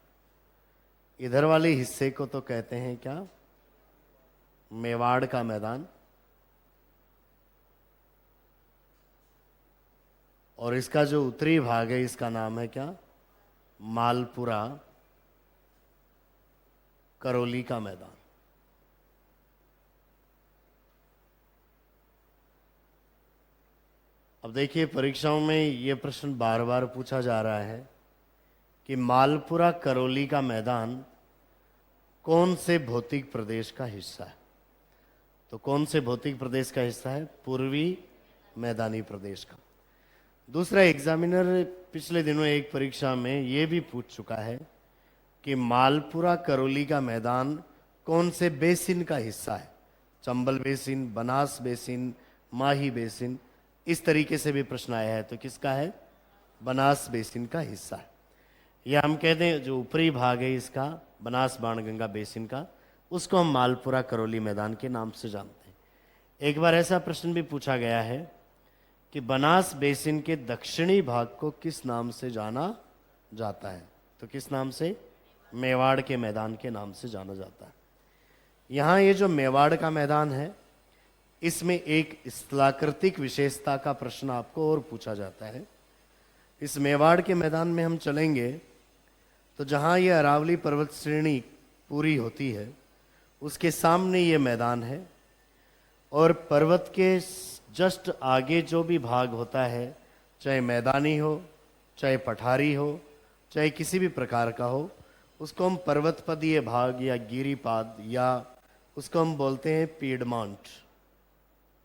इधर वाले हिस्से को तो कहते हैं क्या, मेवाड़ का मैदान, और इसका जो उत्तरी भाग है इसका नाम है क्या, मालपुरा करौली का मैदान। अब देखिए परीक्षाओं में ये प्रश्न बार बार पूछा जा रहा है कि मालपुरा करौली का मैदान कौन से भौतिक प्रदेश का हिस्सा है। तो कौन से भौतिक प्रदेश का हिस्सा है, पूर्वी मैदानी प्रदेश का। दूसरा, एग्जामिनर पिछले दिनों एक परीक्षा में ये भी पूछ चुका है कि मालपुरा करौली का मैदान कौन से बेसिन का हिस्सा है, चंबल बेसिन, बनास बेसिन, माही बेसिन, इस तरीके से भी प्रश्न आया है। तो किसका है, बनास बेसिन का हिस्सा है। या हम कहते हैं जो ऊपरी भाग है इसका बनास बाणगंगा बेसिन का, उसको हम मालपुरा करौली मैदान के नाम से जानते हैं। एक बार ऐसा प्रश्न भी पूछा गया है कि बनास बेसिन के दक्षिणी भाग को किस नाम से जाना जाता है। तो किस नाम से, मेवाड़ के मैदान के नाम से जाना जाता है। यहाँ ये जो मेवाड़ का मैदान है इसमें एक स्थलाकृतिक विशेषता का प्रश्न आपको और पूछा जाता है। इस मेवाड़ के मैदान में हम चलेंगे तो जहाँ ये अरावली पर्वत श्रेणी पूरी होती है उसके सामने ये मैदान है, और पर्वत के जस्ट आगे जो भी भाग होता है, चाहे मैदानी हो, चाहे पठारी हो, चाहे किसी भी प्रकार का हो, उसको हम पर्वतपदीय भाग या गिरिपाद, या उसको हम बोलते हैं पीडमांट।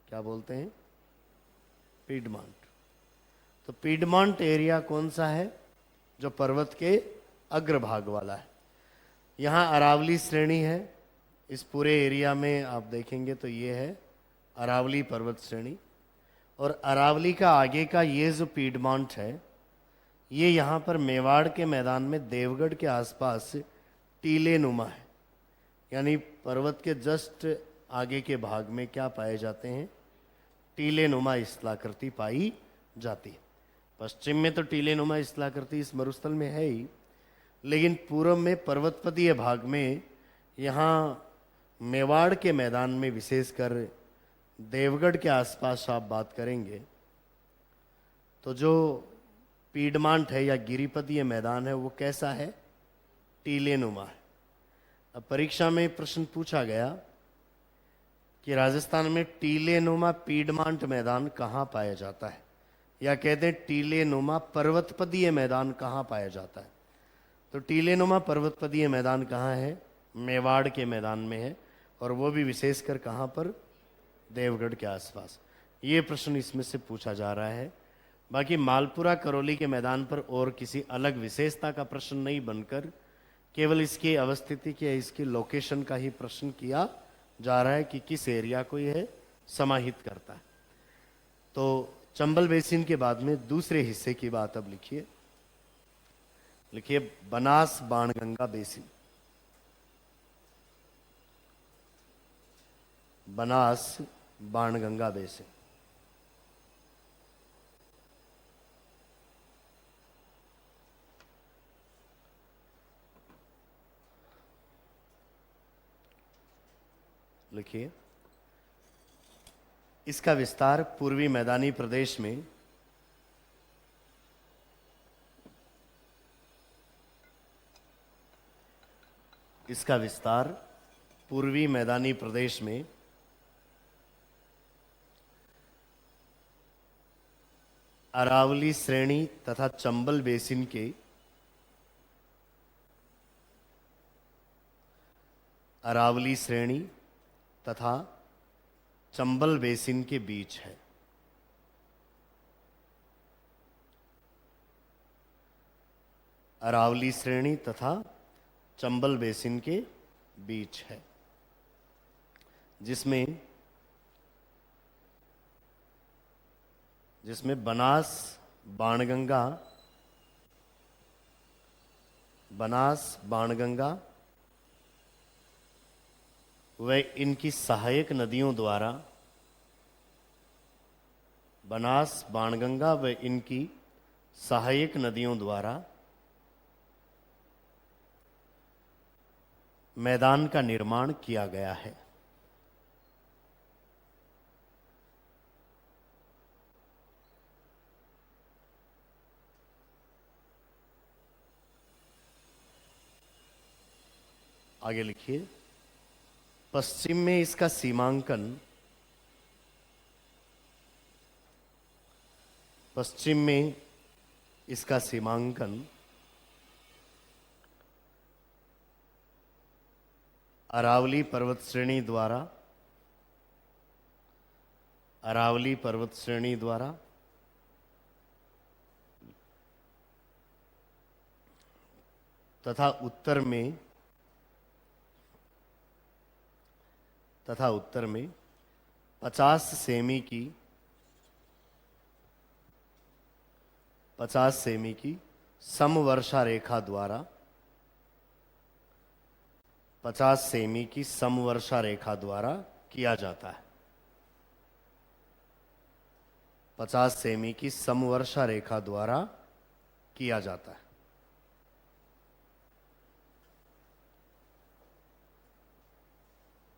क्या बोलते हैं, पीडमांट। तो पीडमांट एरिया कौन सा है, जो पर्वत के अग्रभाग वाला है। यहाँ अरावली श्रेणी है, इस पूरे एरिया में आप देखेंगे तो ये है अरावली पर्वत श्रेणी, और अरावली का आगे का ये जो पीडमांट है ये यहाँ पर मेवाड़ के मैदान में देवगढ़ के आसपास टीले नुमा है। यानी पर्वत के जस्ट आगे के भाग में क्या पाए जाते हैं, टीले नुमा स्थलाकृति पाई जाती है। पश्चिम में तो टीले नुमा स्थलाकृति इस मरुस्थल में है ही, लेकिन पूर्व में पर्वतपदीय भाग में यहाँ मेवाड़ के मैदान में, विशेषकर देवगढ़ के आसपास आप बात करेंगे तो जो पीडमांट है या गिरिपदीय मैदान है वो कैसा है, टीले नुमा है। अब परीक्षा में प्रश्न पूछा गया कि राजस्थान में टीले नुमा पीडमांट मैदान कहाँ पाया जाता है, या कहते हैं टीले नुमा पर्वतपदीय मैदान कहाँ पाया जाता है। तो टीले नुमा पर्वतपदीय मैदान कहाँ है, मेवाड़ के मैदान में है, और वो भी विशेषकर कहाँ पर, देवगढ़ के आसपास। ये प्रश्न इसमें से पूछा जा रहा है। बाकी मालपुरा करौली के मैदान पर और किसी अलग विशेषता का प्रश्न नहीं बनकर केवल इसकी अवस्थिति की या इसकी लोकेशन का ही प्रश्न किया जा रहा है कि किस एरिया को यह समाहित करता है। तो चंबल बेसिन के बाद में दूसरे हिस्से की बात अब लिखिए। लिखिए बनास बाणगंगा बेसिन। बनास बाणगंगा बेसिन। लिखिए इसका विस्तार पूर्वी मैदानी प्रदेश में इसका विस्तार पूर्वी मैदानी प्रदेश में अरावली श्रेणी तथा चंबल बेसिन के अरावली श्रेणी तथा चंबल बेसिन के बीच है। अरावली श्रेणी तथा चंबल बेसिन के बीच है, जिसमें बनास बाणगंगा व इनकी सहायक नदियों द्वारा बनास बाणगंगा व इनकी सहायक नदियों द्वारा मैदान का निर्माण किया गया है। आगे लिखिए पश्चिम में इसका सीमांकन अरावली पर्वत श्रेणी द्वारा तथा उत्तर में 50 सेमी की समवर्षा रेखा द्वारा 50 सेमी की समवर्षा रेखा द्वारा किया जाता है। 50 सेमी की समवर्षा रेखा द्वारा किया जाता है।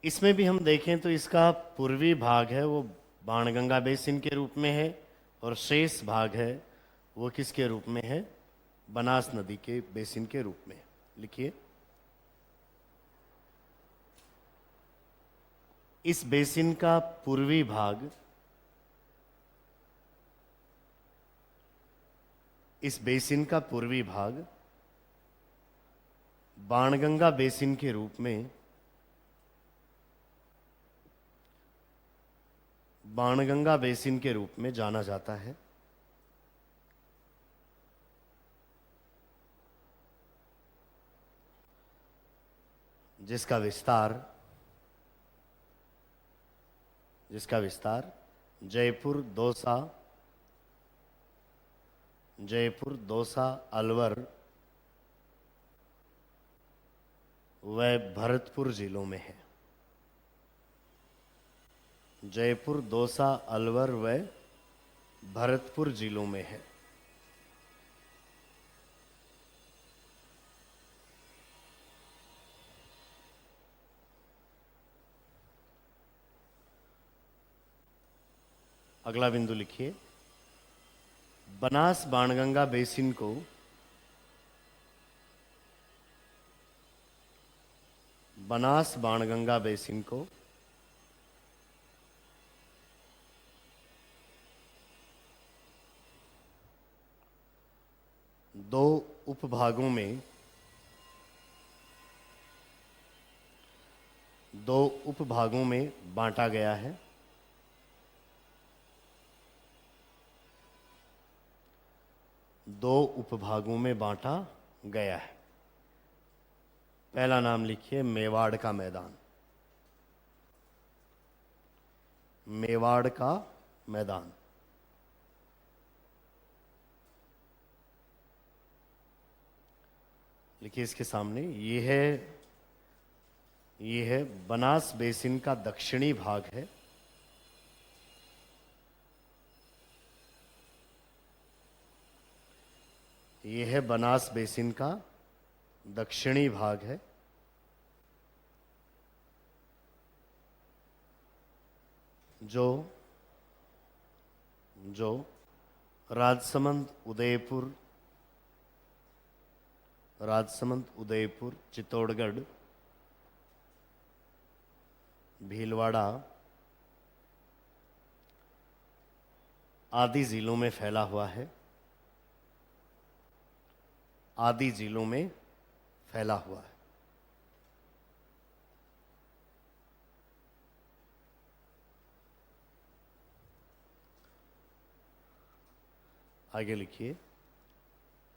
इसमें भी हम देखें तो इसका पूर्वी भाग है वो बाणगंगा बेसिन के रूप में है, और शेष भाग है वो किसके रूप में है? बनास नदी के बेसिन के रूप में। लिखिए इस बेसिन का पूर्वी भाग बाणगंगा बेसिन के रूप में जाना जाता है। जिसका विस्तार जयपुर दौसा अलवर व भरतपुर जिलों में है। जयपुर दौसा अलवर व भरतपुर जिलों में है। अगला बिंदु लिखिए बनास बाणगंगा बेसिन को दो उपभागों में बांटा गया है। दो उपभागों में बांटा गया है। पहला नाम लिखिए मेवाड़ का मैदान। मेवाड़ का मैदान। लिखिए इसके सामने। ये है बनास बेसिन का दक्षिणी भाग है। ये है बनास बेसिन का दक्षिणी भाग है। जो जो राजसमंद, उदयपुर, चित्तौड़गढ़, भीलवाड़ा आदि जिलों में फैला हुआ है। आदि जिलों में फैला हुआ है। आगे लिखिए।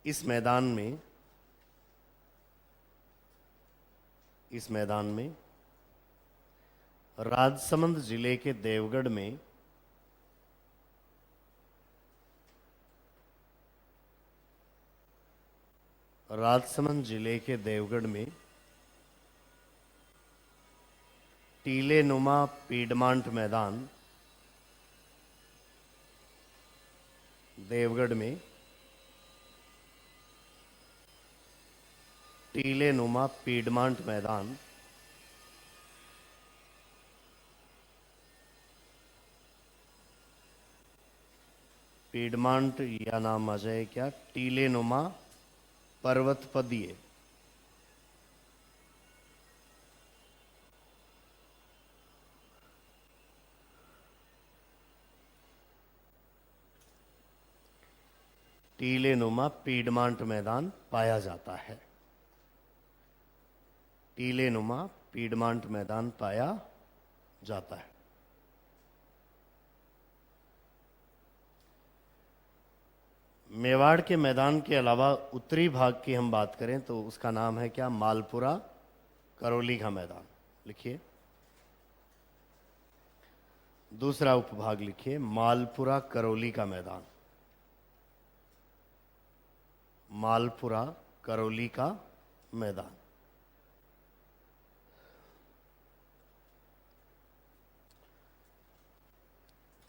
इस मैदान में राजसमंद जिले के देवगढ़ में टीलेनुमा पीडमांट मैदान, देवगढ़ में टीलेनुमा पीडमांट मैदान पीडमांट या नाम आ जाए क्या? टीलेनुमा पर्वतपदीय। टीलेनुमा पीडमांट मैदान पाया जाता है। टीलेनुमा पीडमांट मैदान पाया जाता है। मेवाड़ के मैदान के अलावा उत्तरी भाग की हम बात करें तो उसका नाम है क्या? मालपुरा करौली का मैदान। लिखिए दूसरा उपभाग लिखिए, मालपुरा करौली का मैदान। मालपुरा करौली का मैदान।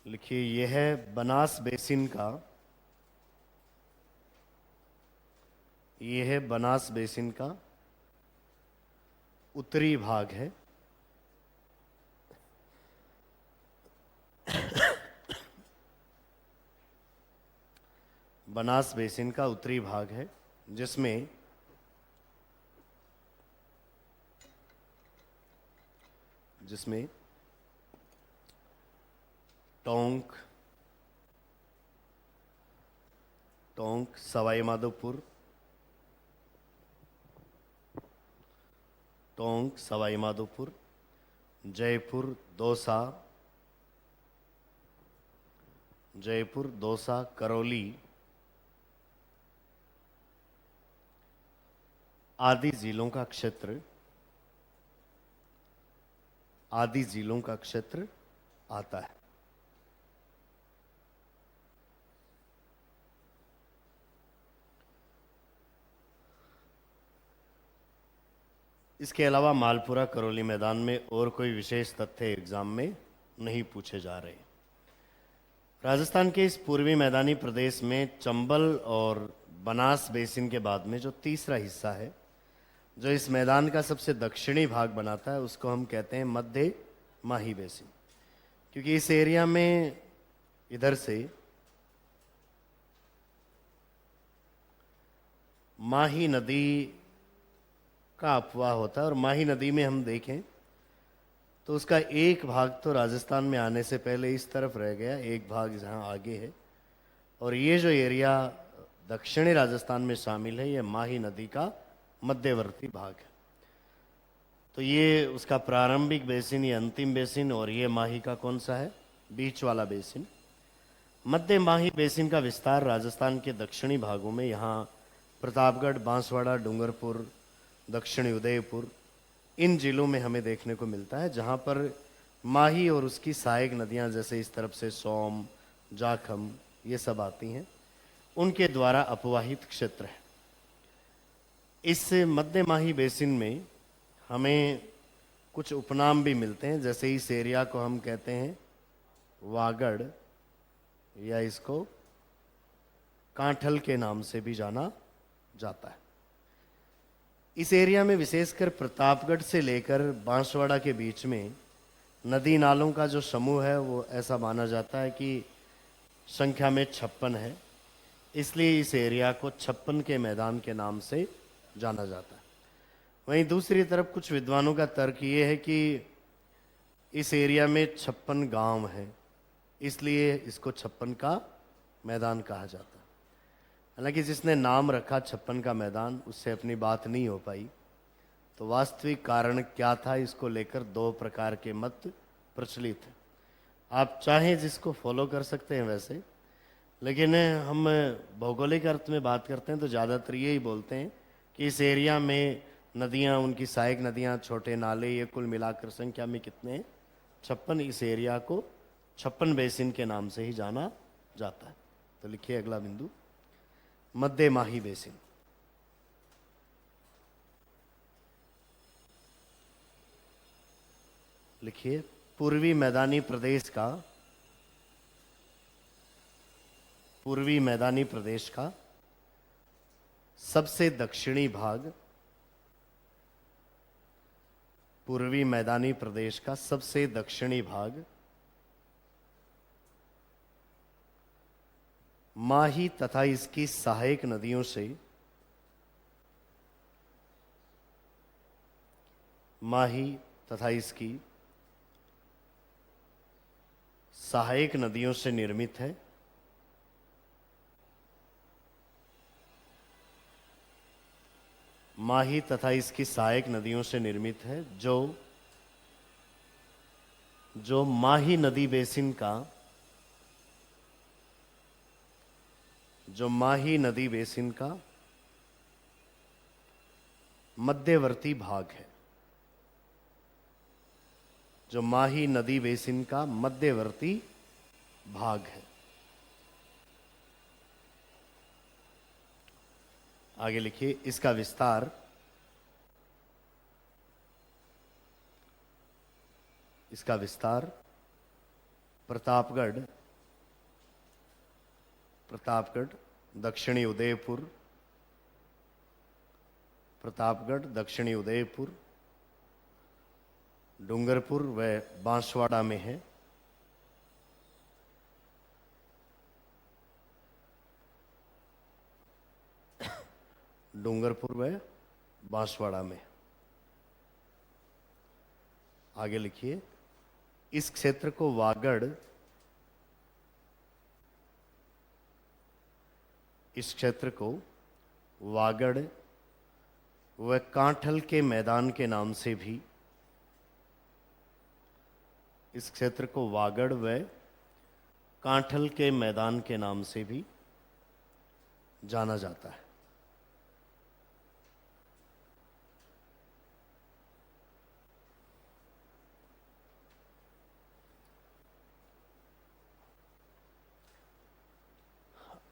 लिखिए यह है बनास बेसिन का, यह है बनास बेसिन का उत्तरी भाग है। बनास बेसिन का उत्तरी भाग है जिसमें टोंक, सवाई माधोपुर, टोंक, सवाई माधोपुर, जयपुर, दौसा, करौली आदि जिलों का क्षेत्र आता है। इसके अलावा मालपुरा करौली मैदान में और कोई विशेष तथ्य एग्जाम में नहीं पूछे जा रहे। राजस्थान के इस पूर्वी मैदानी प्रदेश में चंबल और बनास बेसिन के बाद में जो तीसरा हिस्सा है, जो इस मैदान का सबसे दक्षिणी भाग बनाता है, उसको हम कहते हैं मध्य माही बेसिन। क्योंकि इस एरिया में इधर से माही नदी का अपवाह होता है, और माही नदी में हम देखें तो उसका एक भाग तो राजस्थान में आने से पहले इस तरफ रह गया, एक भाग जहाँ आगे है, और ये जो एरिया दक्षिणी राजस्थान में शामिल है, ये माही नदी का मध्यवर्ती भाग है। तो ये उसका प्रारंभिक बेसिन, ये अंतिम बेसिन, और ये माही का कौन सा है? बीच वाला बेसिन। मध्य माही बेसिन का विस्तार राजस्थान के दक्षिणी भागों में, यहाँ प्रतापगढ़, बांसवाड़ा, डूंगरपुर, दक्षिणी उदयपुर, इन जिलों में हमें देखने को मिलता है, जहाँ पर माही और उसकी सहायक नदियाँ जैसे इस तरफ से सोम, जाखम ये सब आती हैं, उनके द्वारा अपवाहित क्षेत्र है। इस मध्य माही बेसिन में हमें कुछ उपनाम भी मिलते हैं, जैसे इस एरिया को हम कहते हैं वागड़, या इसको कांठल के नाम से भी जाना जाता है। इस एरिया में विशेषकर प्रतापगढ़ से लेकर बांसवाड़ा के बीच में नदी नालों का जो समूह है वो ऐसा माना जाता है कि संख्या में 56 है, इसलिए इस एरिया को 56 के मैदान के नाम से जाना जाता है। वहीं दूसरी तरफ कुछ विद्वानों का तर्क ये है कि इस एरिया में 56 गांव हैं, इसलिए इसको 56 का मैदान कहा जाता है। हालांकि जिसने नाम रखा 56 का मैदान, उससे अपनी बात नहीं हो पाई, तो वास्तविक कारण क्या था इसको लेकर दो प्रकार के मत प्रचलित हैं। आप चाहें जिसको फॉलो कर सकते हैं वैसे, लेकिन हम भौगोलिक अर्थ में बात करते हैं तो ज़्यादातर यही बोलते हैं कि इस एरिया में नदियाँ, उनकी सहायक नदियाँ, छोटे नाले, ये कुल मिलाकर संख्या में कितने हैं? 56। इस एरिया को 56 बेसिन के नाम से ही जाना जाता है। तो लिखिए अगला बिंदु, मध्य माही बेसिन। लिखिए पूर्वी मैदानी प्रदेश का सबसे दक्षिणी भाग, पूर्वी मैदानी प्रदेश का सबसे दक्षिणी भाग माही तथा इसकी सहायक नदियों से, माही तथा इसकी सहायक नदियों से निर्मित है। माही तथा इसकी सहायक नदियों से निर्मित है, जो माही नदी बेसिन का, जो माही नदी बेसिन का मध्यवर्ती भाग है, जो माही नदी बेसिन का मध्यवर्ती भाग है। आगे लिखिए इसका विस्तार, इसका विस्तार प्रतापगढ़, दक्षिणी उदयपुर, प्रतापगढ़, दक्षिणी उदयपुर, डूंगरपुर व बांसवाड़ा में है। डूंगरपुर व बांसवाड़ा में। आगे लिखिए इस क्षेत्र को वागड़, इस क्षेत्र को वागड़ व कांठल के मैदान के नाम से भी, इस क्षेत्र को वागड़ व कांठल के मैदान के नाम से भी जाना जाता है।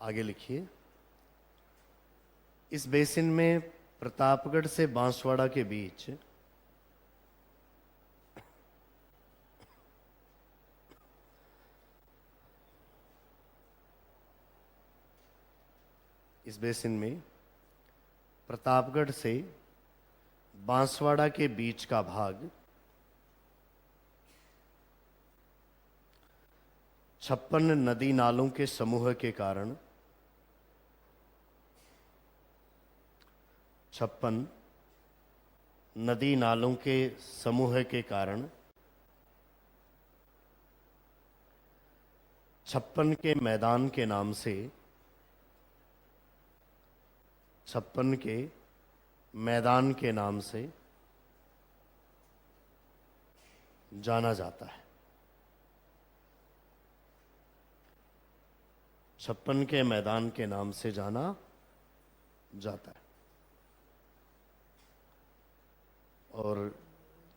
आगे लिखिए इस बेसिन में प्रतापगढ़ से बांसवाड़ा के बीच इस बेसिन में प्रतापगढ़ से बांसवाड़ा के बीच का भाग 56 नदी नालों के समूह के कारण, 56 नदी नालों के समूह के कारण 56 के मैदान के नाम से, 56 के मैदान के नाम से जाना जाता है। 56 के मैदान के नाम से जाना जाता है। और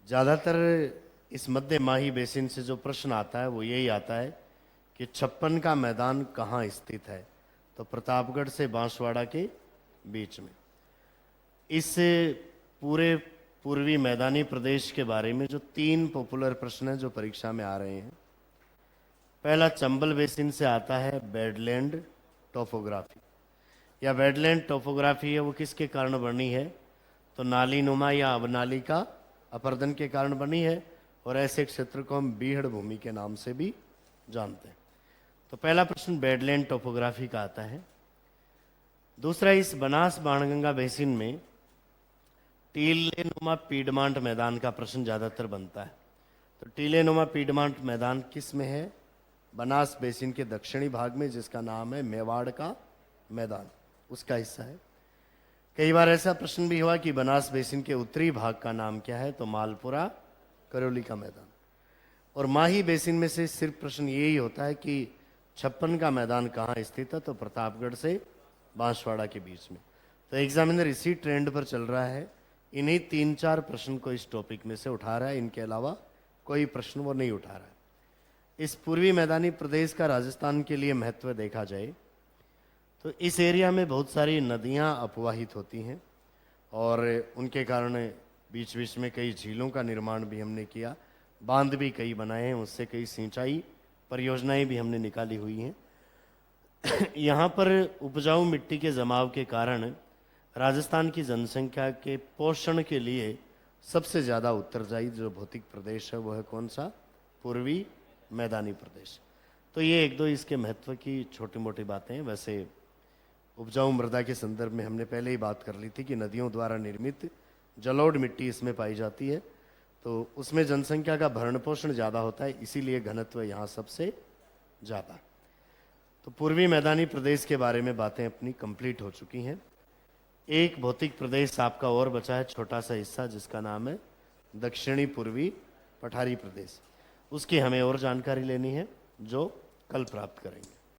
ज़्यादातर इस मध्य माही बेसिन से जो प्रश्न आता है वो यही आता है कि छप्पन का मैदान कहाँ स्थित है। तो प्रतापगढ़ से बांसवाड़ा के बीच में। इस पूरे पूर्वी मैदानी प्रदेश के बारे में जो 3 पॉपुलर प्रश्न हैं जो परीक्षा में आ रहे हैं। पहला चंबल बेसिन से आता है वेटलैंड टोपोग्राफी। या वेटलैंड टोपोग्राफी है वो किसके कारण बनी है? तो नाली नुमा या अवनाली का अपर्दन के कारण बनी है, और ऐसे क्षेत्र को हम बीहड़ भूमि के नाम से भी जानते हैं। तो पहला प्रश्न वेटलैंड टोपोग्राफी का आता है। दूसरा, इस बनास बाणगंगा बेसिन में टीलेनुमा पीडमांट मैदान का प्रश्न ज़्यादातर बनता है। तो टीलेनुमा पीडमांट मैदान किस में है? बनास बेसिन के दक्षिणी भाग में, जिसका नाम है मेवाड़ का मैदान, उसका हिस्सा है। कई बार ऐसा प्रश्न भी हुआ कि बनास बेसिन के उत्तरी भाग का नाम क्या है? तो मालपुरा करौली का मैदान। और माही बेसिन में से सिर्फ प्रश्न यही होता है कि छप्पन का मैदान कहाँ स्थित है? तो प्रतापगढ़ से बांसवाड़ा के बीच में। तो एग्जामिनर इसी ट्रेंड पर चल रहा है, इन्हीं 3-4 प्रश्न को इस टॉपिक में से उठा रहा है, इनके अलावा कोई प्रश्न वो नहीं उठा रहा है। इस पूर्वी मैदानी प्रदेश का राजस्थान के लिए महत्व देखा जाए तो इस एरिया में बहुत सारी नदियां अपवाहित होती हैं, और उनके कारण बीच बीच में कई झीलों का निर्माण भी हमने किया, बांध भी कई बनाए हैं, उससे कई सिंचाई परियोजनाएं भी हमने निकाली हुई हैं। यहाँ पर उपजाऊ मिट्टी के जमाव के कारण राजस्थान की जनसंख्या के पोषण के लिए सबसे ज़्यादा उत्तरदायी जो भौतिक प्रदेश है वो है कौन सा? पूर्वी मैदानी प्रदेश। तो ये एक दो इसके महत्व की छोटी मोटी बातें हैं। वैसे उपजाऊ मृदा के संदर्भ में हमने पहले ही बात कर ली थी कि नदियों द्वारा निर्मित जलोढ़ मिट्टी इसमें पाई जाती है, तो उसमें जनसंख्या का भरण पोषण ज़्यादा होता है, इसीलिए घनत्व यहाँ सबसे ज़्यादा। तो पूर्वी मैदानी प्रदेश के बारे में बातें अपनी कंप्लीट हो चुकी हैं। एक भौतिक प्रदेश आपका और बचा है, छोटा सा हिस्सा, जिसका नाम है दक्षिणी पूर्वी पठारी प्रदेश। उसकी हमें और जानकारी लेनी है, जो कल प्राप्त करेंगे।